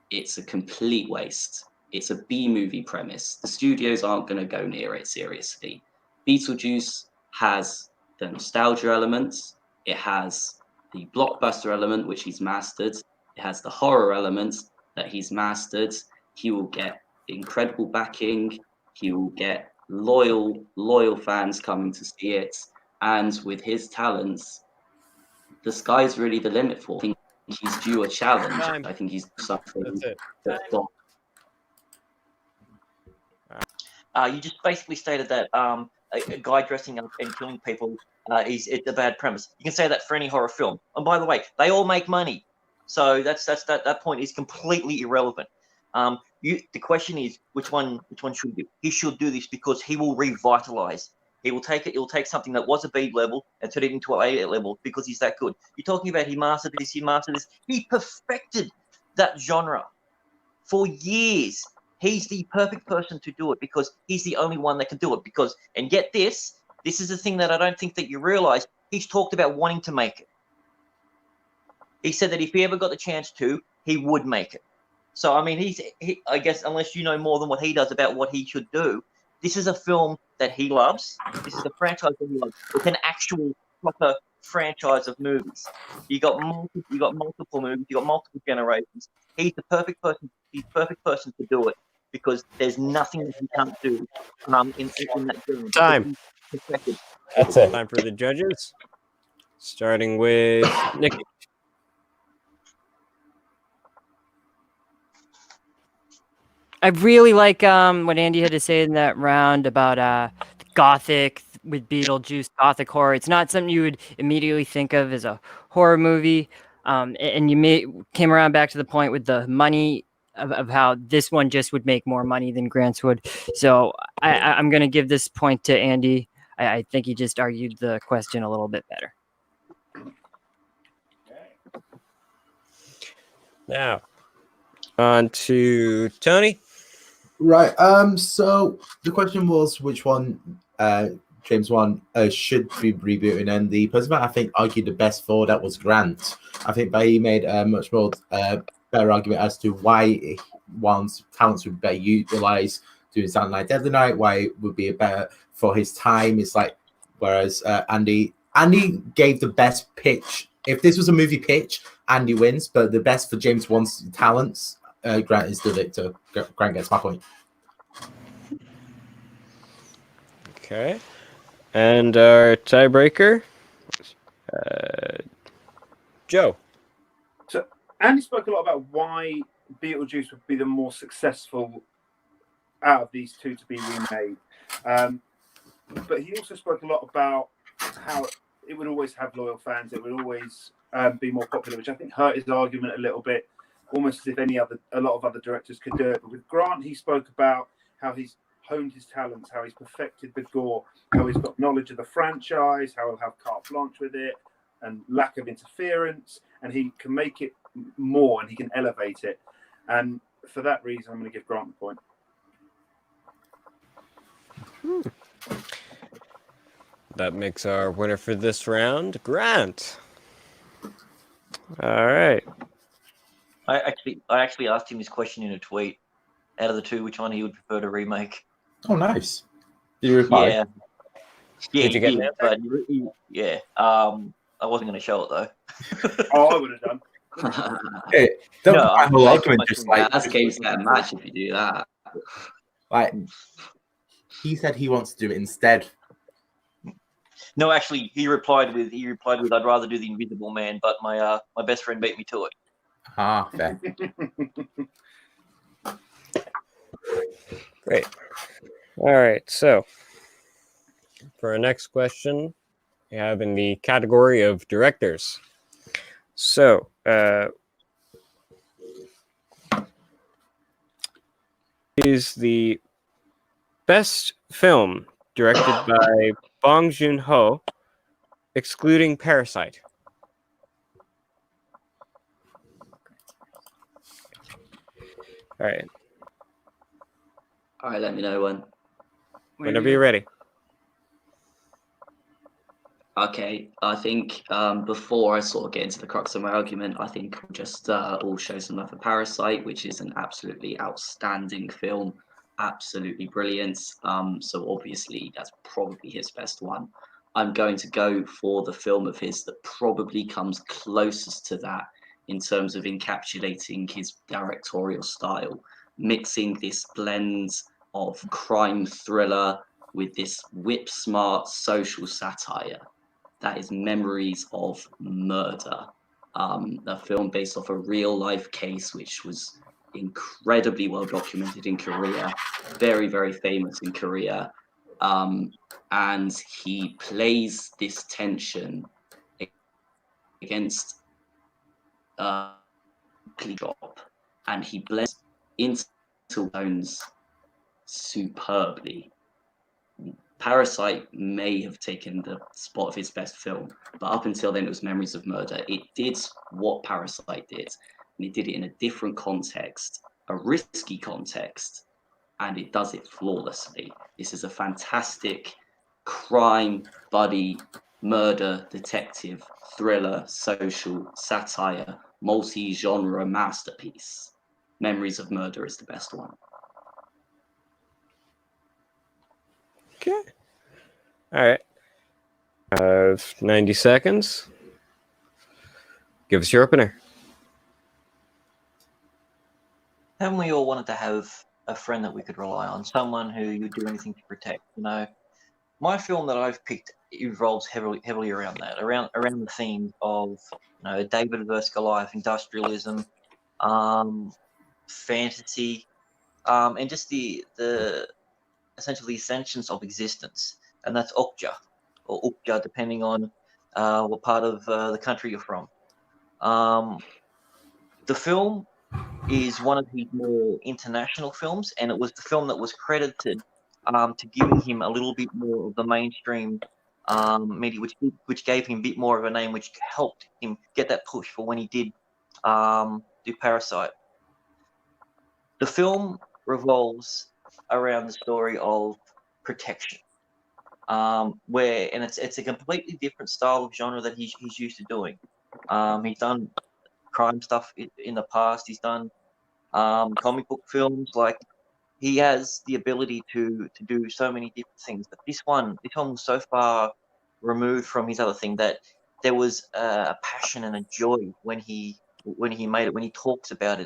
it's a complete waste. It's a B-movie premise. The studios aren't going to go near it seriously. Beetlejuice has the nostalgia elements. It has the blockbuster element, which he's mastered. It has the horror element that he's mastered. He will get incredible backing. He will get loyal fans coming to see it. And with his talents, the sky's really the limit for him. I think he's due a challenge. Time. I think he's something That's it. that's got... You just basically stated that a guy dressing up and killing people it's a bad premise. You can say that for any horror film. And by the way, they all make money, so that point is completely irrelevant. The question is which one should do? He should do this because he will revitalize. He'll take something that was a B level and turn it into an A level because he's that good. You're talking about he mastered this. He perfected that genre for years. He's the perfect person to do it because he's the only one that can do it. Because, and get this is the thing that I don't think that you realize. He's talked about wanting to make it. He said that if he ever got the chance to, he would make it. So, I mean, I guess, unless you know more than what he does about what he should do, this is a film that he loves. This is a franchise that he loves. It's an actual proper franchise of movies. You got multiple movies. You got multiple generations. He's the perfect person. He's the perfect person to do it because there's nothing that he can't do in that film. Time. That's it. Time for the judges. Starting with Nikki. I really like what Andy had to say in that round about gothic with Beetlejuice, gothic horror. It's not something you would immediately think of as a horror movie. And you came around back to the point with the money of how this one just would make more money than Grant's would. So I'm going to give this point to Andy. I think he just argued the question a little bit better. Now, on to Tony. Right. So the question was which one James Wan should be rebooting, and the person that I think argued the best for that was Grant. I think that he made a much more better argument as to why Wan's talents would be better utilized doing something like Deadly Night, why it would be better for his time. It's like, whereas Andy gave the best pitch. If this was a movie pitch, Andy wins, but the best for James Wan's talents, Grant is the victor. Grant gets my point. Okay. And our tiebreaker, Joe. So Andy spoke a lot about why Beetlejuice would be the more successful out of these two to be remade. But he also spoke a lot about how it would always have loyal fans. It would always be more popular, which I think hurt his argument a little bit, almost as if a lot of other directors could do it. But with Grant, he spoke about how he's honed his talents, how he's perfected the gore, how he's got knowledge of the franchise, how he'll have carte blanche with it, and lack of interference, and he can make it more and he can elevate it. And for that reason, I'm going to give Grant the point. That makes our winner for this round, Grant. All right. I actually asked him this question in a tweet. Out of the two, which one he would prefer to remake? Oh, nice. Did you reply? Yeah. Did you get an answer? But yeah. I wasn't going to show it though. Oh, I would have done. Hey, don't No, my whole argument just like That's games that match if you do that. like he said he wants to do it instead. No, actually, he replied with, I'd rather do The Invisible Man, but my best friend beat me to it. Ah, fair. Great. All right. So for our next question, we have in the category of directors. So, is the best film directed by Bong Joon-ho, excluding Parasite? All right. All right, let me know when. Whenever you're ready. Okay, I think before I sort of get into the crux of my argument, I think we'll just all show some love for Parasite, which is an absolutely outstanding film, absolutely brilliant. So obviously that's probably his best one. I'm going to go for the film of his that probably comes closest to that in terms of encapsulating his directorial style, mixing this blend of crime thriller with this whip smart social satire. That is Memories of Murder, a film based off a real life case which was incredibly well documented in Korea, very, very famous in Korea. And he plays this tension against drop, and he blends into tones superbly. Parasite may have taken the spot of his best film, but up until then, it was Memories of Murder. It did what Parasite did, and it did it in a different context, a risky context, and it does it flawlessly. This is a fantastic crime, buddy, murder, detective, thriller, social, satire, multi-genre masterpiece. Memories of Murder is the best one. Okay. All right. 90 seconds. Give us your opener. Haven't we all wanted to have a friend that we could rely on, someone who you'd do anything to protect? You know, my film that I've picked revolves heavily around that, around the theme of, you know, David versus Goliath, industrialism, fantasy, and just the essentially essentials of existence, and that's Okja or Ukja, depending on what part of the country you're from. The film is one of his more international films, and it was the film that was credited to giving him a little bit more of the mainstream media, which gave him a bit more of a name, which helped him get that push for when he did do Parasite. The film revolves around the story of protection, where, and it's a completely different style of genre that he's used to doing. He's done crime stuff in the past. He's done comic book films. Like, he has the ability to do so many different things. But this one was so far removed from his other thing that there was a passion and a joy when he made it. When he talks about it,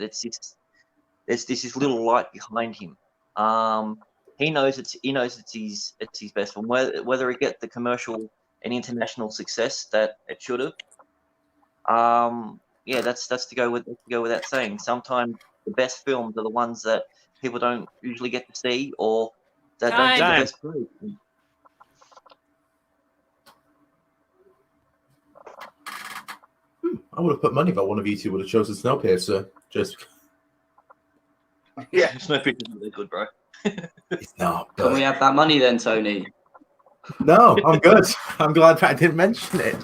there's this little light behind him. He knows it's his best one. Whether it get the commercial and international success that it should have. Yeah, that's to go without saying. Sometimes the best films are the ones that people don't usually get to see, or that don't get the best proof. I would have put money that one of you two would have chosen Snowpiercer. Just Yeah. Snowpiercer's really good, bro. it's not. Can we have that money then, Tony? No, I'm good. I'm glad that I didn't mention it.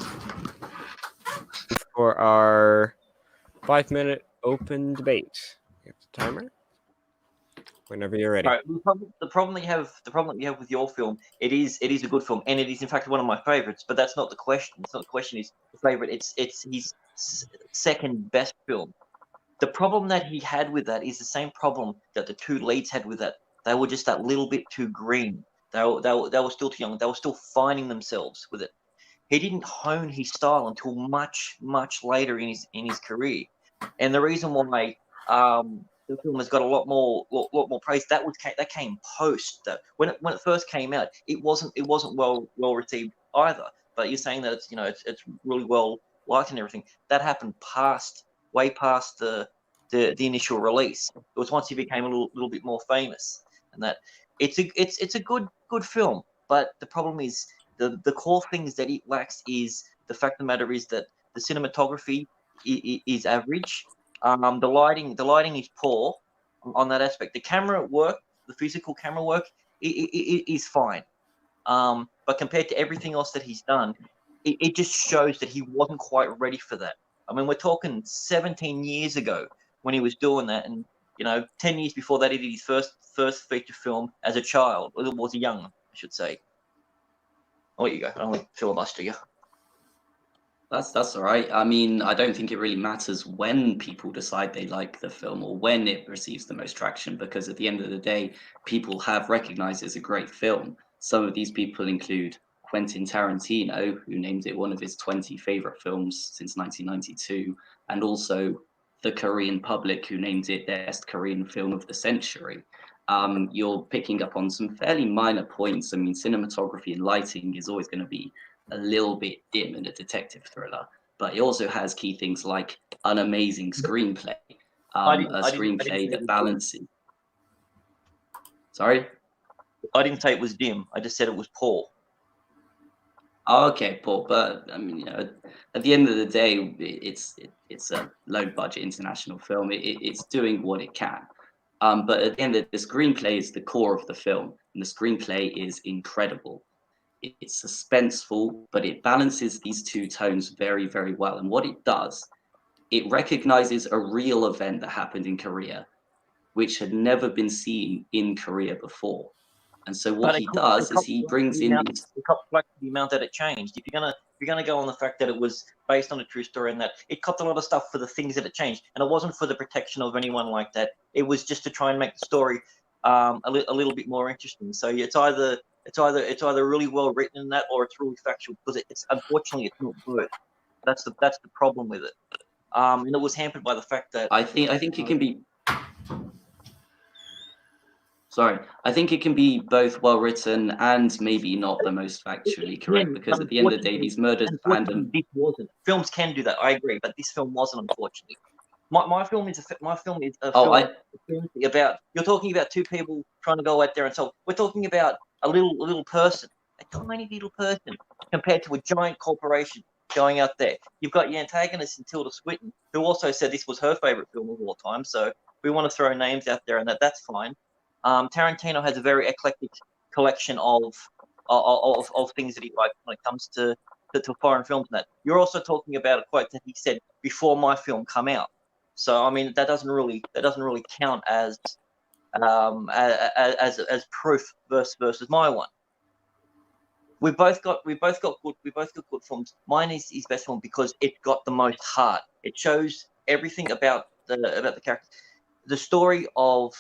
For our 5-minute open debate. You have the timer. Whenever you're ready. Right. The problem that you have with your film, it is a good film, and it is in fact one of my favorites. But that's not the question. It's not the question. Is the favorite? It's his second best film. The problem that he had with that is the same problem that the two leads had with that. They were just that little bit too green. They were still too young. They were still finding themselves with it. He didn't hone his style until much later in his career, and the reason why the the film has got a lot more praise. That came post. When it first came out, it wasn't well received either. But you're saying that it's really well liked and everything. That happened way past the initial release. It was once he became a little bit more famous, and that it's a good film. But the problem is the core things that it lacks is the fact of the matter is that the cinematography is average. The lighting is poor on that aspect. The camera work, the physical camera work, is fine. But compared to everything else that he's done, it just shows that he wasn't quite ready for that. I mean, we're talking 17 years ago when he was doing that, and 10 years before that, he did his first feature film as a child, or was a young, I should say. Oh, there you go. I don't want to filibuster you. That's all right. I mean, I don't think it really matters when people decide they like the film or when it receives the most traction, because at the end of the day, people have recognized it's a great film. Some of these people include Quentin Tarantino, who named it one of his 20 favorite films since 1992, and also the Korean public, who named it their best Korean film of the century. You're picking up on some fairly minor points. I mean, cinematography and lighting is always going to be a little bit dim in a detective thriller, but it also has key things like an amazing screenplay, a screenplay that balances. Sorry? I didn't say it was dim. I just said it was poor. Oh, okay, Paul. But I mean, at the end of the day, it's a low budget international film. It's doing what it can. But at the end of the screenplay is the core of the film, and the screenplay is incredible. It's suspenseful, but it balances these two tones very, very well. And what it does, it recognizes a real event that happened in Korea, which had never been seen in Korea before. And so what he does is he brings in these... It cops back to the amount that it changed. If you're gonna go on the fact that it was based on a true story and that it copped a lot of stuff for the things that it changed, and it wasn't for the protection of anyone like that. It was just to try and make the story a little bit more interesting. So it's either really well written in that, or it's really factual, because it's unfortunately it's not both. That's the problem with it. And it was hampered by the fact that I think it can be... Sorry, I think it can be both well written and maybe not the most factually correct, because at the end of the day, these murders fandom... This wasn't. Films can do that, I agree, but this film wasn't, unfortunately. My film is a film about, you're talking about two people trying to go out there and solve. We're talking about a little person, a tiny little person, compared to a giant corporation going out there. You've got your antagonist in Tilda Swinton, who also said this was her favorite film of all time. So we want to throw names out there, and that's fine. Tarantino has a very eclectic collection of things that he likes when it comes to foreign films. And that you're also talking about a quote that he said before my film come out. So I mean that doesn't really count as proof versus my one. We both got good films. Mine is his best film because it got the most heart. It shows everything about the characters. The story of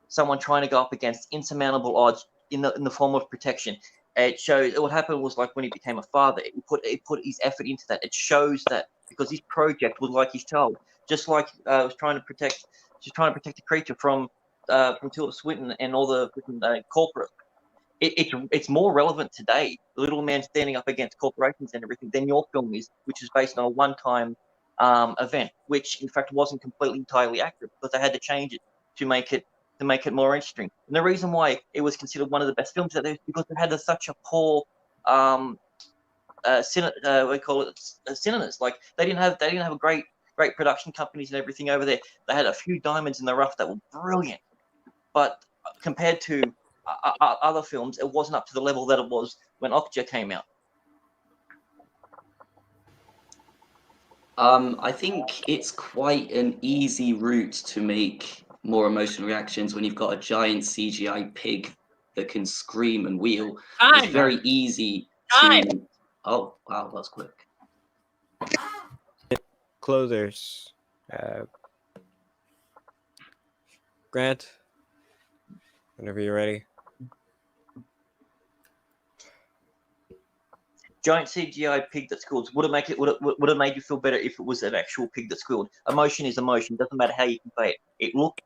someone trying to go up against insurmountable odds in the form of protection. It shows what happened was like when he became a father. It put his effort into that. It shows that because his project was like his child, just like was trying to protect the creature from Tilda Swinton and all the corporate. It's more relevant today, the little man standing up against corporations and everything, than your film is, which is based on a one-time event, which in fact wasn't completely entirely accurate because they had to change it to make it more interesting. And the reason why it was considered one of the best films out there is because it had such a poor cinemas. Like they didn't have a great production companies and everything over there. They had a few diamonds in the rough that were brilliant, but compared to other films, it wasn't up to the level that it was when Okja came out. I think it's quite an easy route to make more emotional reactions when you've got a giant CGI pig that can scream and wheel. It's very easy to... Oh, wow, that's quick. Closers. Grant, whenever you're ready. giant CGI pig that squeals. Would have made you feel better if it was an actual pig that squealed. Emotion is emotion. Doesn't matter how you convey it. It looked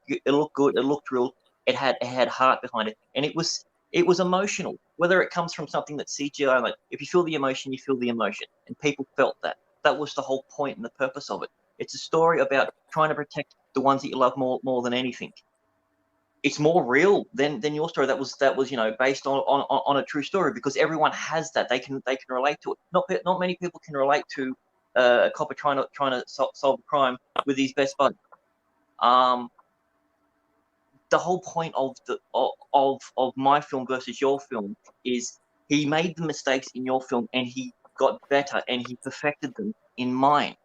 good. It looked real. It had heart behind it, and it was emotional. Whether it comes from something that's CGI, like if you feel the emotion, you feel the emotion, and people felt that. That was the whole point and the purpose of it. It's a story about trying to protect the ones that you love more than anything. It's more real than your story. That was based on a true story, because everyone has that. They can relate to it. Not many people can relate to a copper trying to solve a crime with his best bud. The whole point of my film versus your film is he made the mistakes in your film and he got better and he perfected them in mine.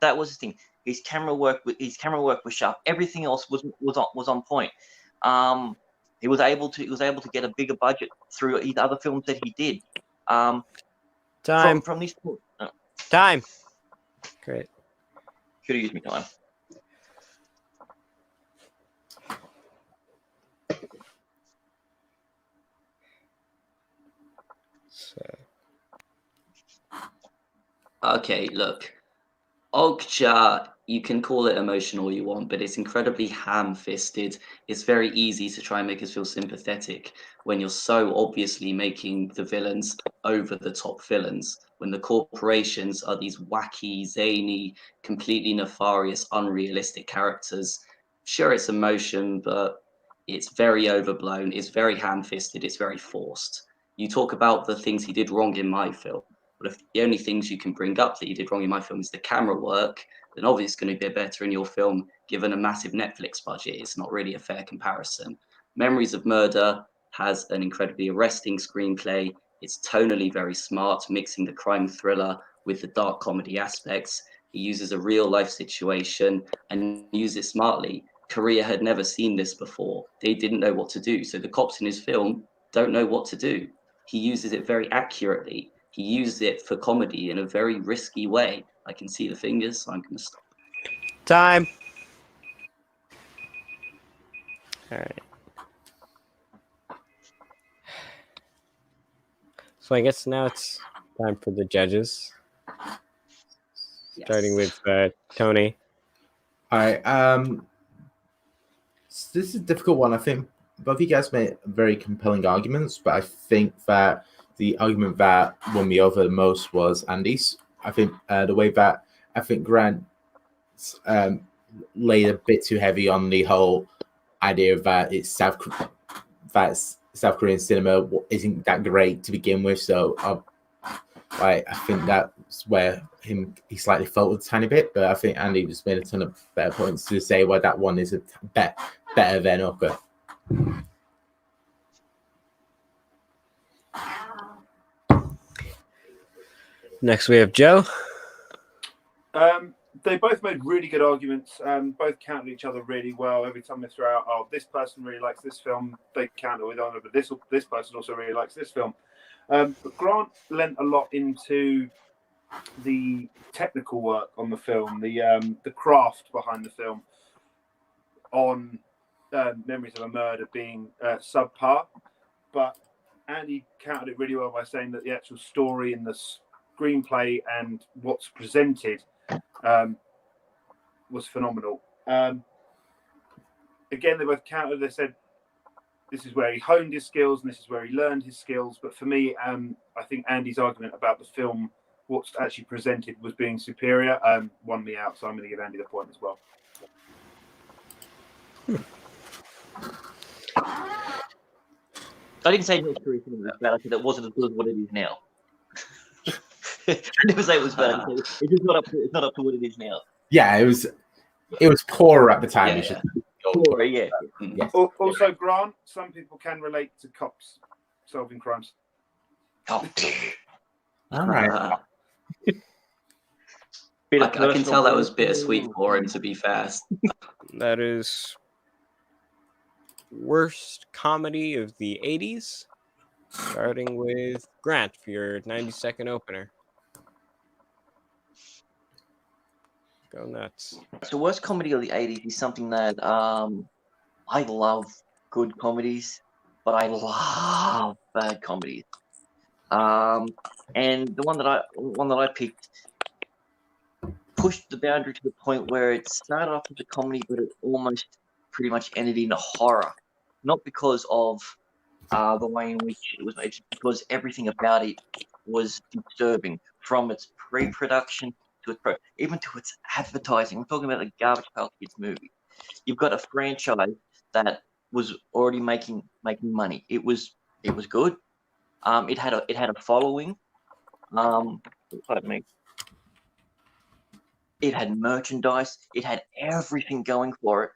That was the thing. His camera work was sharp. Everything else was on point. He was able to get a bigger budget through his other films that he did. Time. From this point. Time. Great. Should have used me time. Okay, look. Okja, you can call it emotional all you want, but it's incredibly ham-fisted. It's very easy to try and make us feel sympathetic when you're so obviously making the villains over-the-top villains, when the corporations are these wacky, zany, completely nefarious, unrealistic characters. Sure, it's emotion, but it's very overblown, it's very ham-fisted, it's very forced. You talk about the things he did wrong in my film. But if the only things you can bring up that you did wrong in my film is the camera work, then obviously it's going to be better in your film, given a massive Netflix budget. It's not really a fair comparison. Memories of Murder has an incredibly arresting screenplay. It's tonally very smart, mixing the crime thriller with the dark comedy aspects. He uses a real life situation and uses it smartly. Korea had never seen this before. They didn't know what to do. So the cops in his film don't know what to do. He uses it very accurately. He used it for comedy in a very risky way. I can see the fingers, so I'm going to stop. Time. All right. So I guess now it's time for the judges. Starting with Tony. All right. This is a difficult one. I think both of you guys made very compelling arguments, but I think that the argument that won me over the most was Andy's. I think the way that I think Grant laid a bit too heavy on the whole idea that South Korean cinema isn't that great to begin with. So I think that's where he slightly faltered a tiny bit. But I think Andy just made a ton of better points to say why that one is better than Oka. Next, we have Joe. They both made really good arguments. Both counted each other really well. Every time they throw out, "Oh, this person really likes this film," they counter with, "Oh, but this person also really likes this film." But Grant lent a lot into the technical work on the film, the craft behind the film. On Memories of a Murder being subpar, but Andy countered it really well by saying that the actual story and the screenplay and what's presented was phenomenal. Again, they both countered. They said this is where he honed his skills and this is where he learned his skills. But for me, I think Andy's argument about the film, what's actually presented, was being superior, won me out. So I'm going to give Andy the point as well. I didn't say North Korea cinema was bad. I said it wasn't as good as what it is now. I never say it was bad. It's just not up to what it is now. Yeah, it was poorer at the time. Yeah. Poorer, yeah. Yes. Also, Grant, some people can relate to cops solving crimes. Oh. All right. I can tell that was bittersweet for him, to be fair. That is worst comedy of the 80s. Starting with Grant for your 90-second opener. Go nuts. So worst comedy of the 80s is something that I love good comedies, but I love bad comedies. And the one that I picked pushed the boundary to the point where it started off as a comedy, but it almost pretty much ended in a horror. Not because of the way in which it was made, because everything about it was disturbing, from its pre-production to its even to its advertising. We're talking about the Garbage Pail Kids movie. You've got a franchise that was already making money. It was good. It had a following. Pardon me. It had merchandise. It had everything going for it,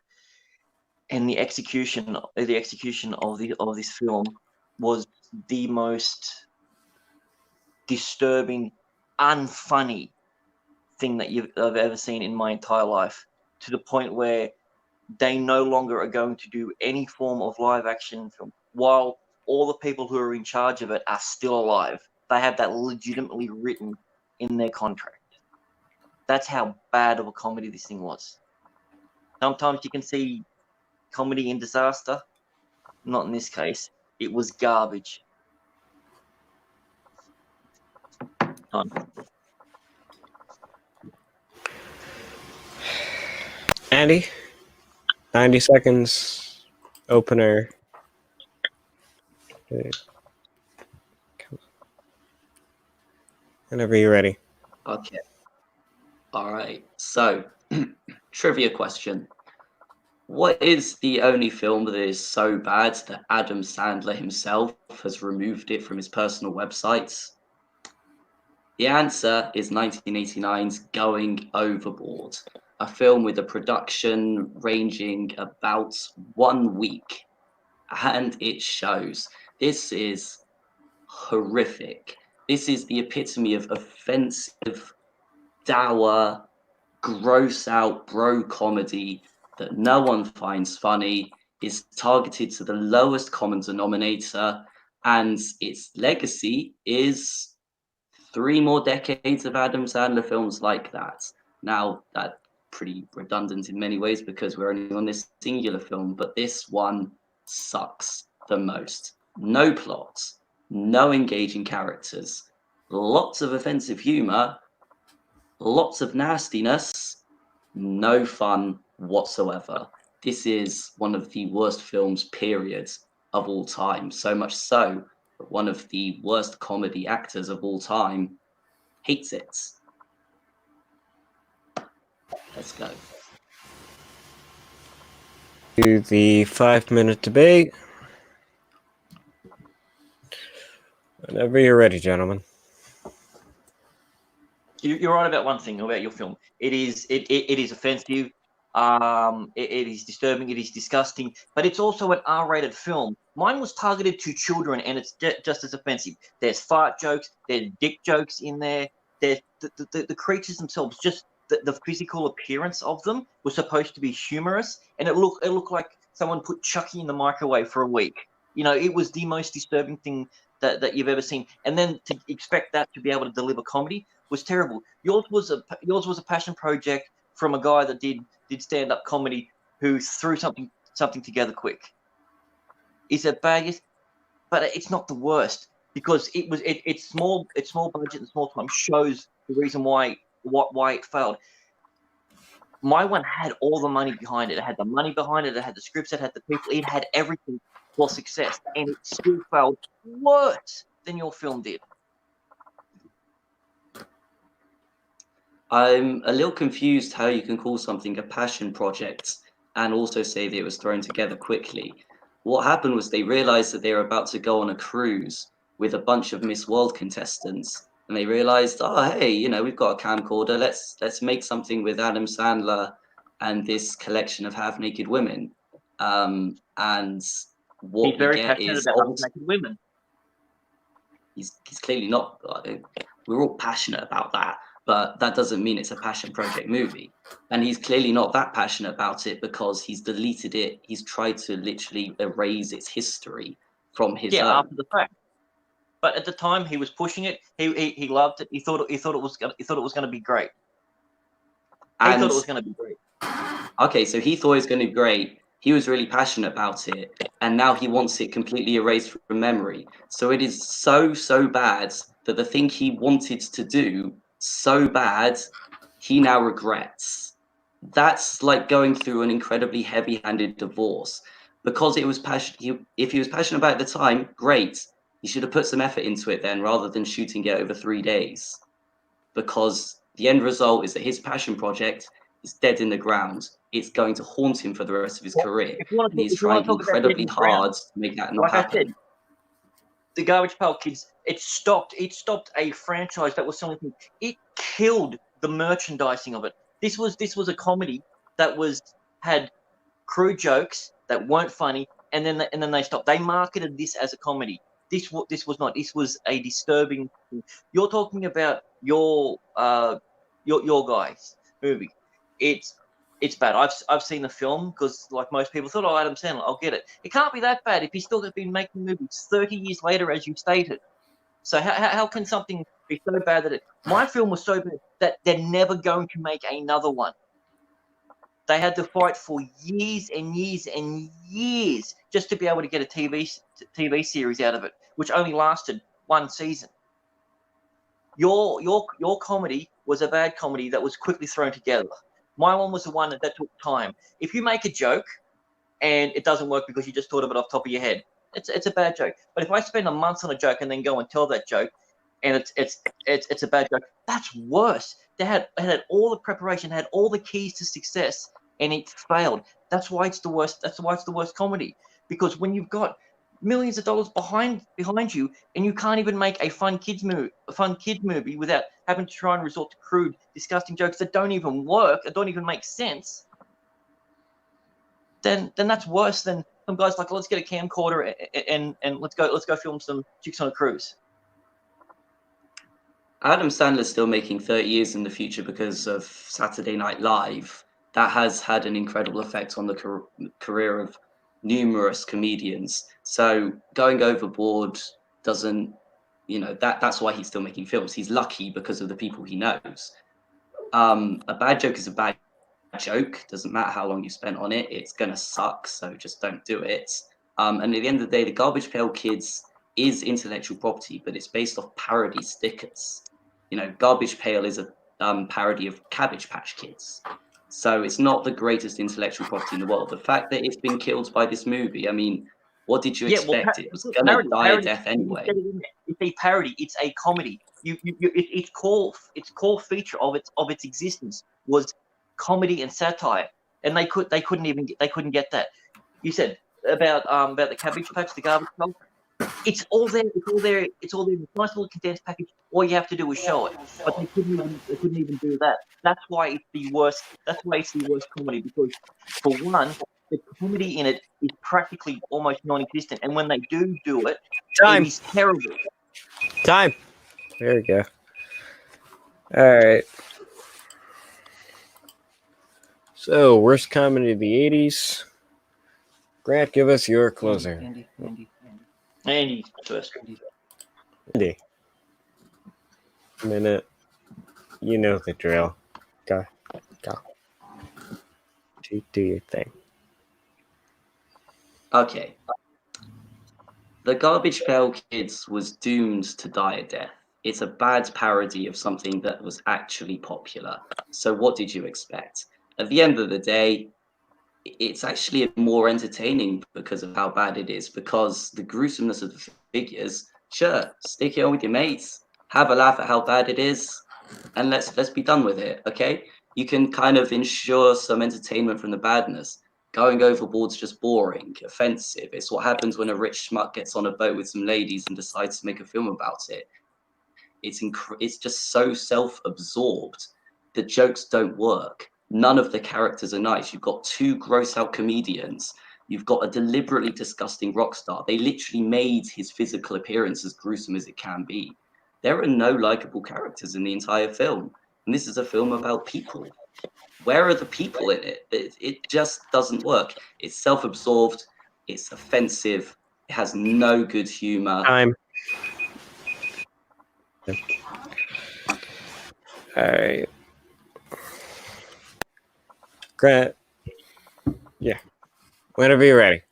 and the execution of this film was the most disturbing, unfunny thing that I've ever seen in my entire life. To the point where they no longer are going to do any form of live action film, while all the people who are in charge of it are still alive. They have that legitimately written in their contract. That's how bad of a comedy this thing was. Sometimes you can see comedy in disaster. Not in this case. It was garbage. Andy, 90 seconds. Opener. Whenever you're ready. Okay. All right. So, trivia question. What is the only film that is so bad that Adam Sandler himself has removed it from his personal websites? The answer is 1989's Going Overboard, a film with a production ranging about 1 week. And it shows. This is horrific. This is the epitome of offensive, dour, gross out bro comedy that no one finds funny, is targeted to the lowest common denominator, and its legacy is 3 more decades of Adam Sandler films like that. Now, that's pretty redundant in many ways because we're only on this singular film, but this one sucks the most. No plot, no engaging characters, lots of offensive humor, lots of nastiness, no fun whatsoever. This is one of the worst films, period, of all time. So much so that one of the worst comedy actors of all time hates it. Let's go. To the 5-minute debate. Whenever you're ready, gentlemen. You're right about one thing about your film. It is offensive. It is disturbing. It is disgusting. But it's also an R-rated film. Mine was targeted to children, and it's just as offensive. There's fart jokes. There's dick jokes in there. There's the creatures themselves. Just the physical appearance of them was supposed to be humorous, and it looked like someone put Chucky in the microwave for a week. You know, it was the most disturbing thing that you've ever seen. And then to expect that to be able to deliver comedy was terrible. Yours was a passion project from a guy that did stand-up comedy who threw something together quick. Is it bad? Yes, but it's not the worst because it's small budget and small time shows the reason why it failed. My one had all the money behind it. It had the money behind it. It had the scripts. It had the people. It had everything for success, and it still failed worse than your film did. I'm a little confused how you can call something a passion project and also say that it was thrown together quickly. What happened was they realized that they were about to go on a cruise with a bunch of Miss World contestants, and they realized, oh, hey, you know, we've got a camcorder. Let's make something with Adam Sandler and this collection of half-naked women. And what He's very we get passionate is about half-naked women. He's clearly not. We're all passionate about that, but that doesn't mean it's a passion project movie. And he's clearly not that passionate about it because he's deleted it. He's tried to literally erase its history from his own. After the fact. But at the time, he was pushing it. He loved it. He thought it was going to be great. He thought it was going to be great. Okay, so he thought it was going to be great, he was really passionate about it, and now he wants it completely erased from memory. So it is so bad that the thing he wanted to do so bad, he now regrets. That's like going through an incredibly heavy-handed divorce. Because it was if he was passionate about it at the time, great. He should have put some effort into it then, rather than shooting it over 3 days. Because the end result is that his passion project is dead in the ground. It's going to haunt him for the rest of his career. And he's trying incredibly hard to make that not happen. I said, the Garbage Pail Kids, it stopped a franchise that was selling. It killed the merchandising of it. This was a comedy that had crude jokes that weren't funny, and then they stopped. They marketed this as a comedy. This was not. This was a disturbing thing. You're talking about your guys movie. It's bad. I've seen the film because, like most people, thought, Adam Sandler, I'll get it. It can't be that bad if he's still been making movies 30 years later, as you stated. So how can something be so bad that my film was so bad that they're never going to make another one? They had to fight for years and years and years just to be able to get a TV series out of it, which only lasted one season. Your comedy was a bad comedy that was quickly thrown together. My one was the one that took time. If you make a joke and it doesn't work because you just thought of it off the top of your head, it's a bad joke. But if I spend a month on a joke and then go and tell that joke, and it's a bad joke, that's worse. They had all the preparation, had all the keys to success, and it failed. That's why it's the worst. That's why it's the worst comedy. Because when you've got millions of dollars behind you, and you can't even make a fun kid movie without having to try and resort to crude, disgusting jokes that don't even work, that don't even make sense, then that's worse than some guys like, let's get a camcorder and let's go film some chicks on a cruise. Adam Sandler's still making 30 years in the future because of Saturday Night Live. That has had an incredible effect on the career of numerous comedians. So going overboard doesn't, that's why he's still making films. He's lucky because of the people he knows. A bad joke is a bad joke. Doesn't matter how long you spent on it. It's going to suck, so just don't do it. And at the end of the day, the Garbage Pail Kids is intellectual property, but it's based off parody stickers. Garbage Pail is a parody of Cabbage Patch Kids. So it's not the greatest intellectual property in the world. The fact that it's been killed by this movie, I mean, what did you expect? It was going to die a death anyway. It's a parody. It's a comedy. Its core feature of its existence was comedy and satire, and they couldn't get that. You said about the Cabbage Patch, the Garbage Pail. It's all there. It's all there. It's a nice little condensed package. All you have to do is show it. But they couldn't even do that. That's why it's the worst. That's why it's the worst comedy, because for one, the comedy in it is practically almost non-existent, and when they do it, Time. it is terrible. Time. There we go. All right. So, worst comedy of the 80s. Grant, give us your closer. Andy first. Andy. Minute. You know the drill. Go. Do your thing. Okay. The Garbage Pail Kids was doomed to die a death. It's a bad parody of something that was actually popular. So what did you expect? At the end of the day, it's actually more entertaining because of how bad it is, because the gruesomeness of the figures, sure, stick it on with your mates, have a laugh at how bad it is, and let's be done with it, okay? You can kind of ensure some entertainment from the badness. Going overboard's just boring, offensive. It's what happens when a rich schmuck gets on a boat with some ladies and decides to make a film about it. It's just so self-absorbed. The jokes don't work. None of the characters are nice. You've got two gross-out comedians. You've got a deliberately disgusting rock star. They literally made his physical appearance as gruesome as it can be. There are no likable characters in the entire film. And this is a film about people. Where are the people in it? It just doesn't work. It's self-absorbed. It's offensive. It has no good humor. Time. All right. Grant. Yeah. Whenever you're ready.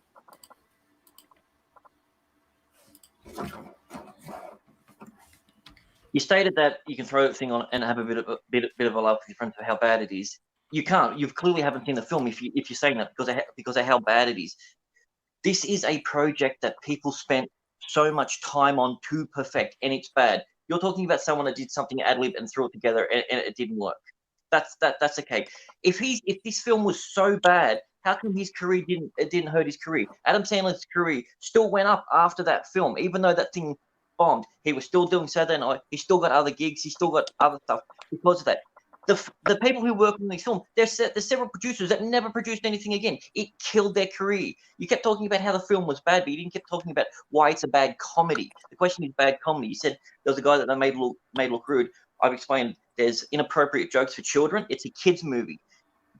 You stated that you can throw the thing on and have a bit of a laugh with your friends for how bad it is. You can't. You clearly haven't seen the film if you're saying that because of how bad it is. This is a project that people spent so much time on to perfect, and it's bad. You're talking about someone that did something ad lib and threw it together, and it didn't work. That's okay. If this film was so bad, how come his career didn't hurt his career? Adam Sandler's career still went up after that film, even though that thing bombed. He was still doing Saturday Night. He still got other gigs. He still got other stuff because of that. The people who work on this film, there's several producers that never produced anything again. It killed their career. You kept talking about how the film was bad, but you didn't keep talking about why it's a bad comedy. The question is bad comedy. You said there was a guy that they made look rude. I've explained there's inappropriate jokes for children. It's a kids movie.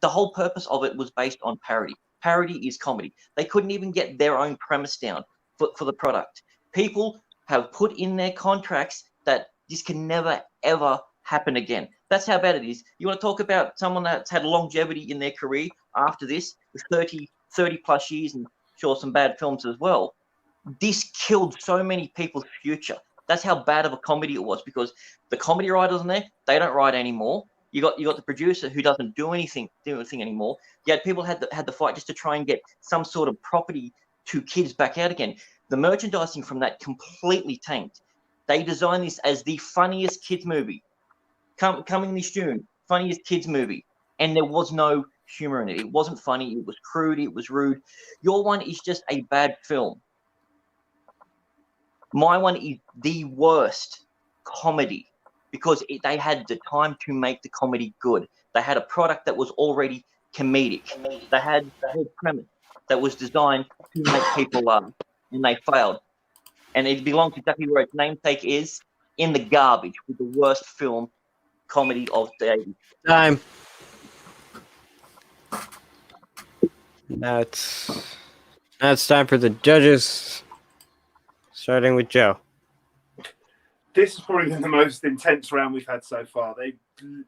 The whole purpose of it was based on parody. Parody is comedy. They couldn't even get their own premise down for the product. People have put in their contracts that this can never, ever happen again. That's how bad it is. You want to talk about someone that's had longevity in their career after this, with 30 plus years, and sure, some bad films as well. This killed so many people's future. That's how bad of a comedy it was, because the comedy writers in there, they don't write anymore. You got the producer who doesn't do anything anymore. You had people had the fight just to try and get some sort of property to kids back out again. The merchandising from that completely tanked. They designed this as the funniest kids movie. Coming this June, funniest kids movie, and there was no humor in it. It wasn't funny. It was crude. It was rude. Your one is just a bad film. My one is the worst comedy because they had the time to make the comedy good. They had a product that was already comedic. They had the whole premise that was designed to make people laugh, and they failed. And it belongs exactly where its namesake is, in the garbage, with the worst film comedy of the 80s. Time. Now it's time for the judges, starting with Joe. This has probably been the most intense round we've had so far. They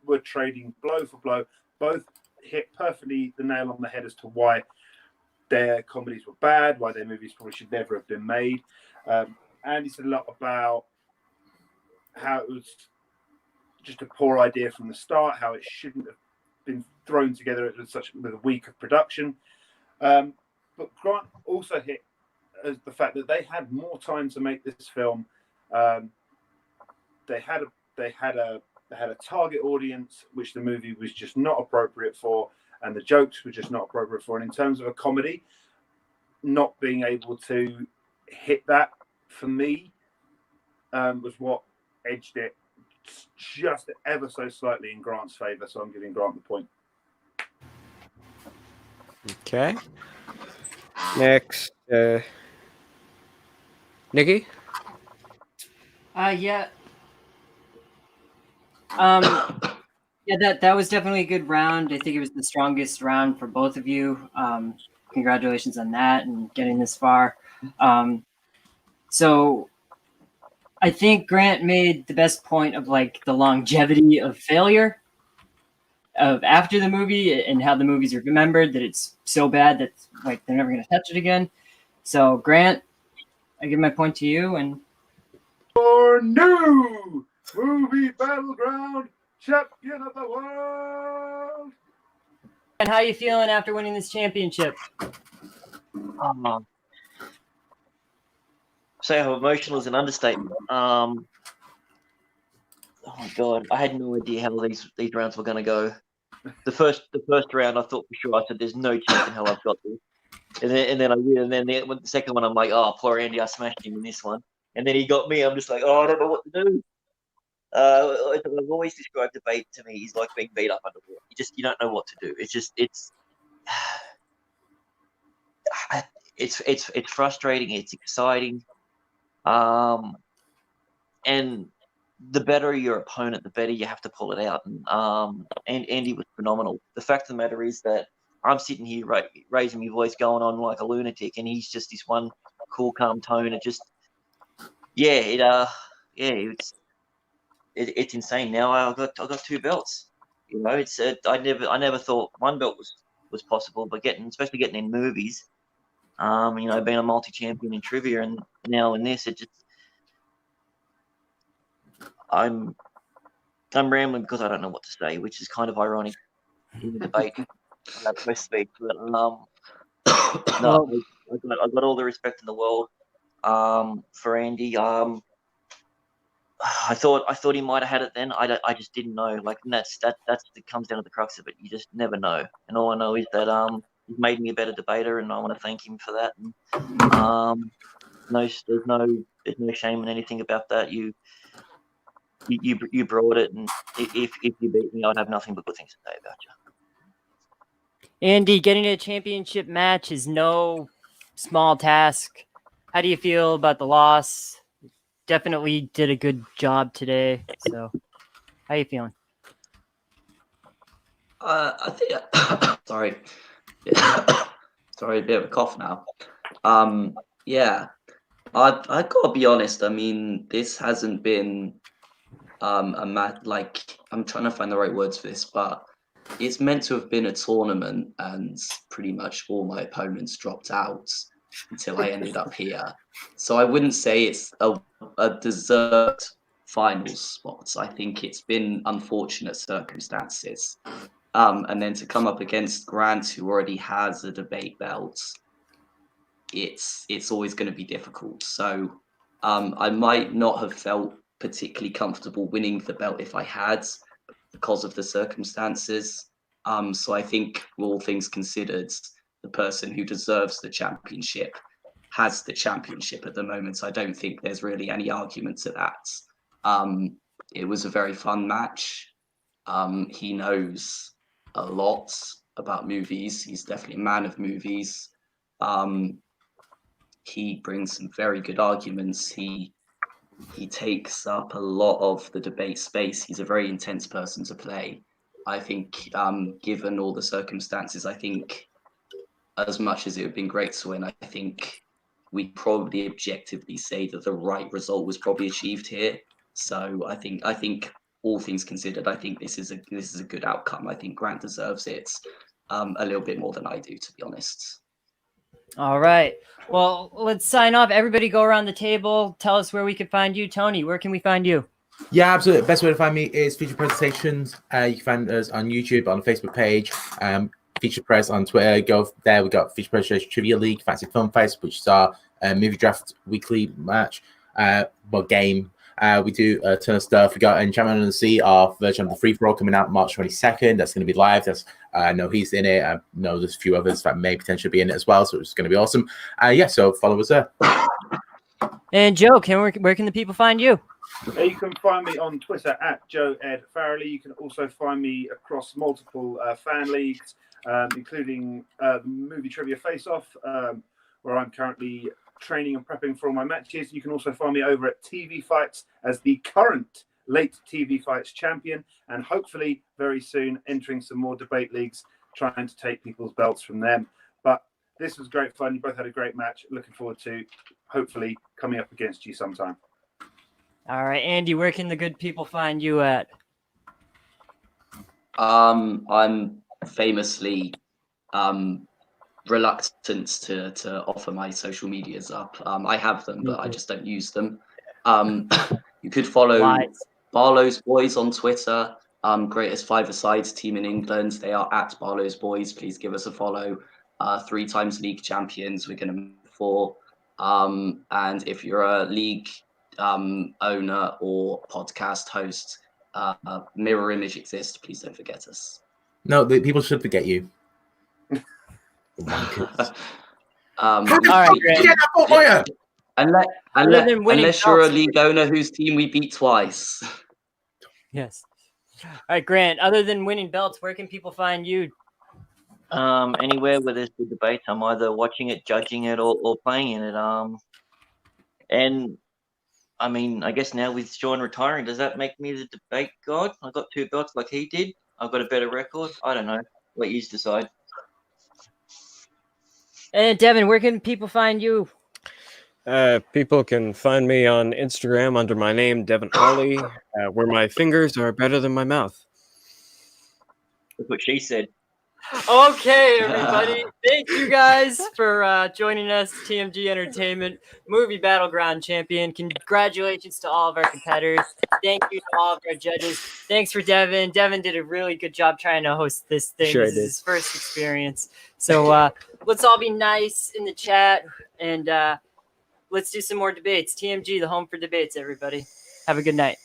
were trading blow for blow. Both hit perfectly the nail on the head as to why their comedies were bad, why their movies probably should never have been made. Andy said a lot about how it was just a poor idea from the start, how it shouldn't have been thrown together with a week of production. But Grant also hit as the fact that they had more time to make this film. They had a target audience which the movie was just not appropriate for, and the jokes were just not appropriate for. And in terms of a comedy, not being able to hit that for me was what edged it just ever so slightly in Grant's favour. So I'm giving Grant the point. Okay. Next, Nikki. Yeah. Yeah, that was definitely a good round. I think it was the strongest round for both of you. Congratulations on that and getting this far. So I think Grant made the best point of like the longevity of failure of after the movie and how the movies are remembered, that it's so bad that like they're never going to touch it again. So Grant, I give my point to you. And for new Movie Battleground Champion of the world. And how you feeling after winning this championship? Say how emotional is an understatement. Oh my god, I had no idea how these rounds were going to go. The first round, I thought for sure. I said, "There's no chance in hell I've got this." And then I win. And then the second one, I'm like, "Oh, poor Andy, I smashed him in this one." And then he got me. I'm just like, "Oh, I don't know what to do." I've always described debate to me is like being beat up underwater. You don't know what to do. It's frustrating. It's exciting. And the better your opponent, the better you have to pull it out. And Andy was phenomenal. The fact of the matter is that I'm sitting here raising my voice, going on like a lunatic, and he's just this one cool, calm tone. It's insane. Now I got 2 belts. You know, I never thought one belt was possible, but especially getting in movies, Being a multi-champion in trivia, and now in this, I'm rambling because I don't know what to say, which is kind of ironic in the debate about press speech. But no, I got all the respect in the world for Andy. I thought he might have had it then. I just didn't know. Like, and that comes down to the crux of it. You just never know. And all I know is that he's made me a better debater, and I want to thank him for that. And there's no shame in anything about that. You brought it, and if you beat me, I'd have nothing but good things to say about you. Andy, getting a championship match is no small task. How do you feel about the loss? Definitely did a good job today. So, how are you feeling? I think. Sorry, a bit of a cough now. Yeah, I gotta be honest. I mean, this hasn't been a match. Like, I'm trying to find the right words for this, but it's meant to have been a tournament, and pretty much all my opponents dropped out until I ended up here. So I wouldn't say it's a deserved finals spot. I think it's been unfortunate circumstances. And then to come up against Grant, who already has a debate belt, it's always going to be difficult. So I might not have felt particularly comfortable winning the belt if I had, because of the circumstances. So I think, all things considered, the person who deserves the championship has the championship at the moment. I don't think there's really any argument to that. It was a very fun match. He knows a lot about movies. He's definitely a man of movies. He brings some very good arguments. He takes up a lot of the debate space. He's a very intense person to play. I think, given all the circumstances, I think, as much as it would have been great to win, I think we probably objectively say that the right result was probably achieved here. So I think all things considered, I think this is a good outcome. I think Grant deserves it a little bit more than I do, to be honest. All right. Well, let's sign off. Everybody go around the table. Tell us where we can find you. Tony, where can we find you? Yeah, absolutely. Best way to find me is Feature Presentations. You can find us on YouTube, on the Facebook page, Feature Press on Twitter. Go there. We got Feature Presentation Trivia League, Fancy Film Fest, which is our movie draft weekly match, game. We do a ton of stuff. We got Enchantment on the Sea, our version of the free for all, coming out March 22nd. That's going to be live. I know he's in it. I know there's a few others that may potentially be in it as well. So it's going to be awesome. So follow us there. And Joe, where can the people find you? You can find me on Twitter at Joe Ed Farrelly. You can also find me across multiple fan leagues, including the Movie Trivia Face Off, where I'm currently training and prepping for all my matches. You can also find me over at TV Fights as the current late TV Fights champion, and hopefully very soon entering some more debate leagues, trying to take people's belts from them. But this was great fun. You both had a great match. Looking forward to hopefully coming up against you sometime. All right, Andy, where can the good people find you at? I'm famously reluctant to offer my social medias up. I have them, but I just don't use them. You could follow Barlow's Boys on Twitter. Greatest five-a-sides team in England. They are at Barlow's Boys. Please give us a follow. 3 times league champions. We're going to move 4. And if you're a league owner or podcast host, Mirror Image exists. Please don't forget us. No, the people should forget you. All right, unless you're a league owner whose team we beat twice. Yes. All right, Grant, other than winning belts, where can people find you? Anywhere where there's good debate, I'm either watching it, judging it, or playing in it. And I mean, I guess now with Sean retiring, does that make me the debate god? I got 2 belts like he did. I've got a better record. I don't know. Let you decide. And Devin, where can people find you? People can find me on Instagram under my name, Devin Hawley, where my fingers are better than my mouth. That's what she said. Okay, everybody. Thank you guys for joining us, TMG Entertainment Movie Battleground Champion. Congratulations to all of our competitors. Thank you to all of our judges. Thanks for Devin. Devin did a really good job trying to host this thing. Sure This did. is his first experience. So let's all be nice in the chat and let's do some more debates. TMG, the home for debates, everybody. Have a good night.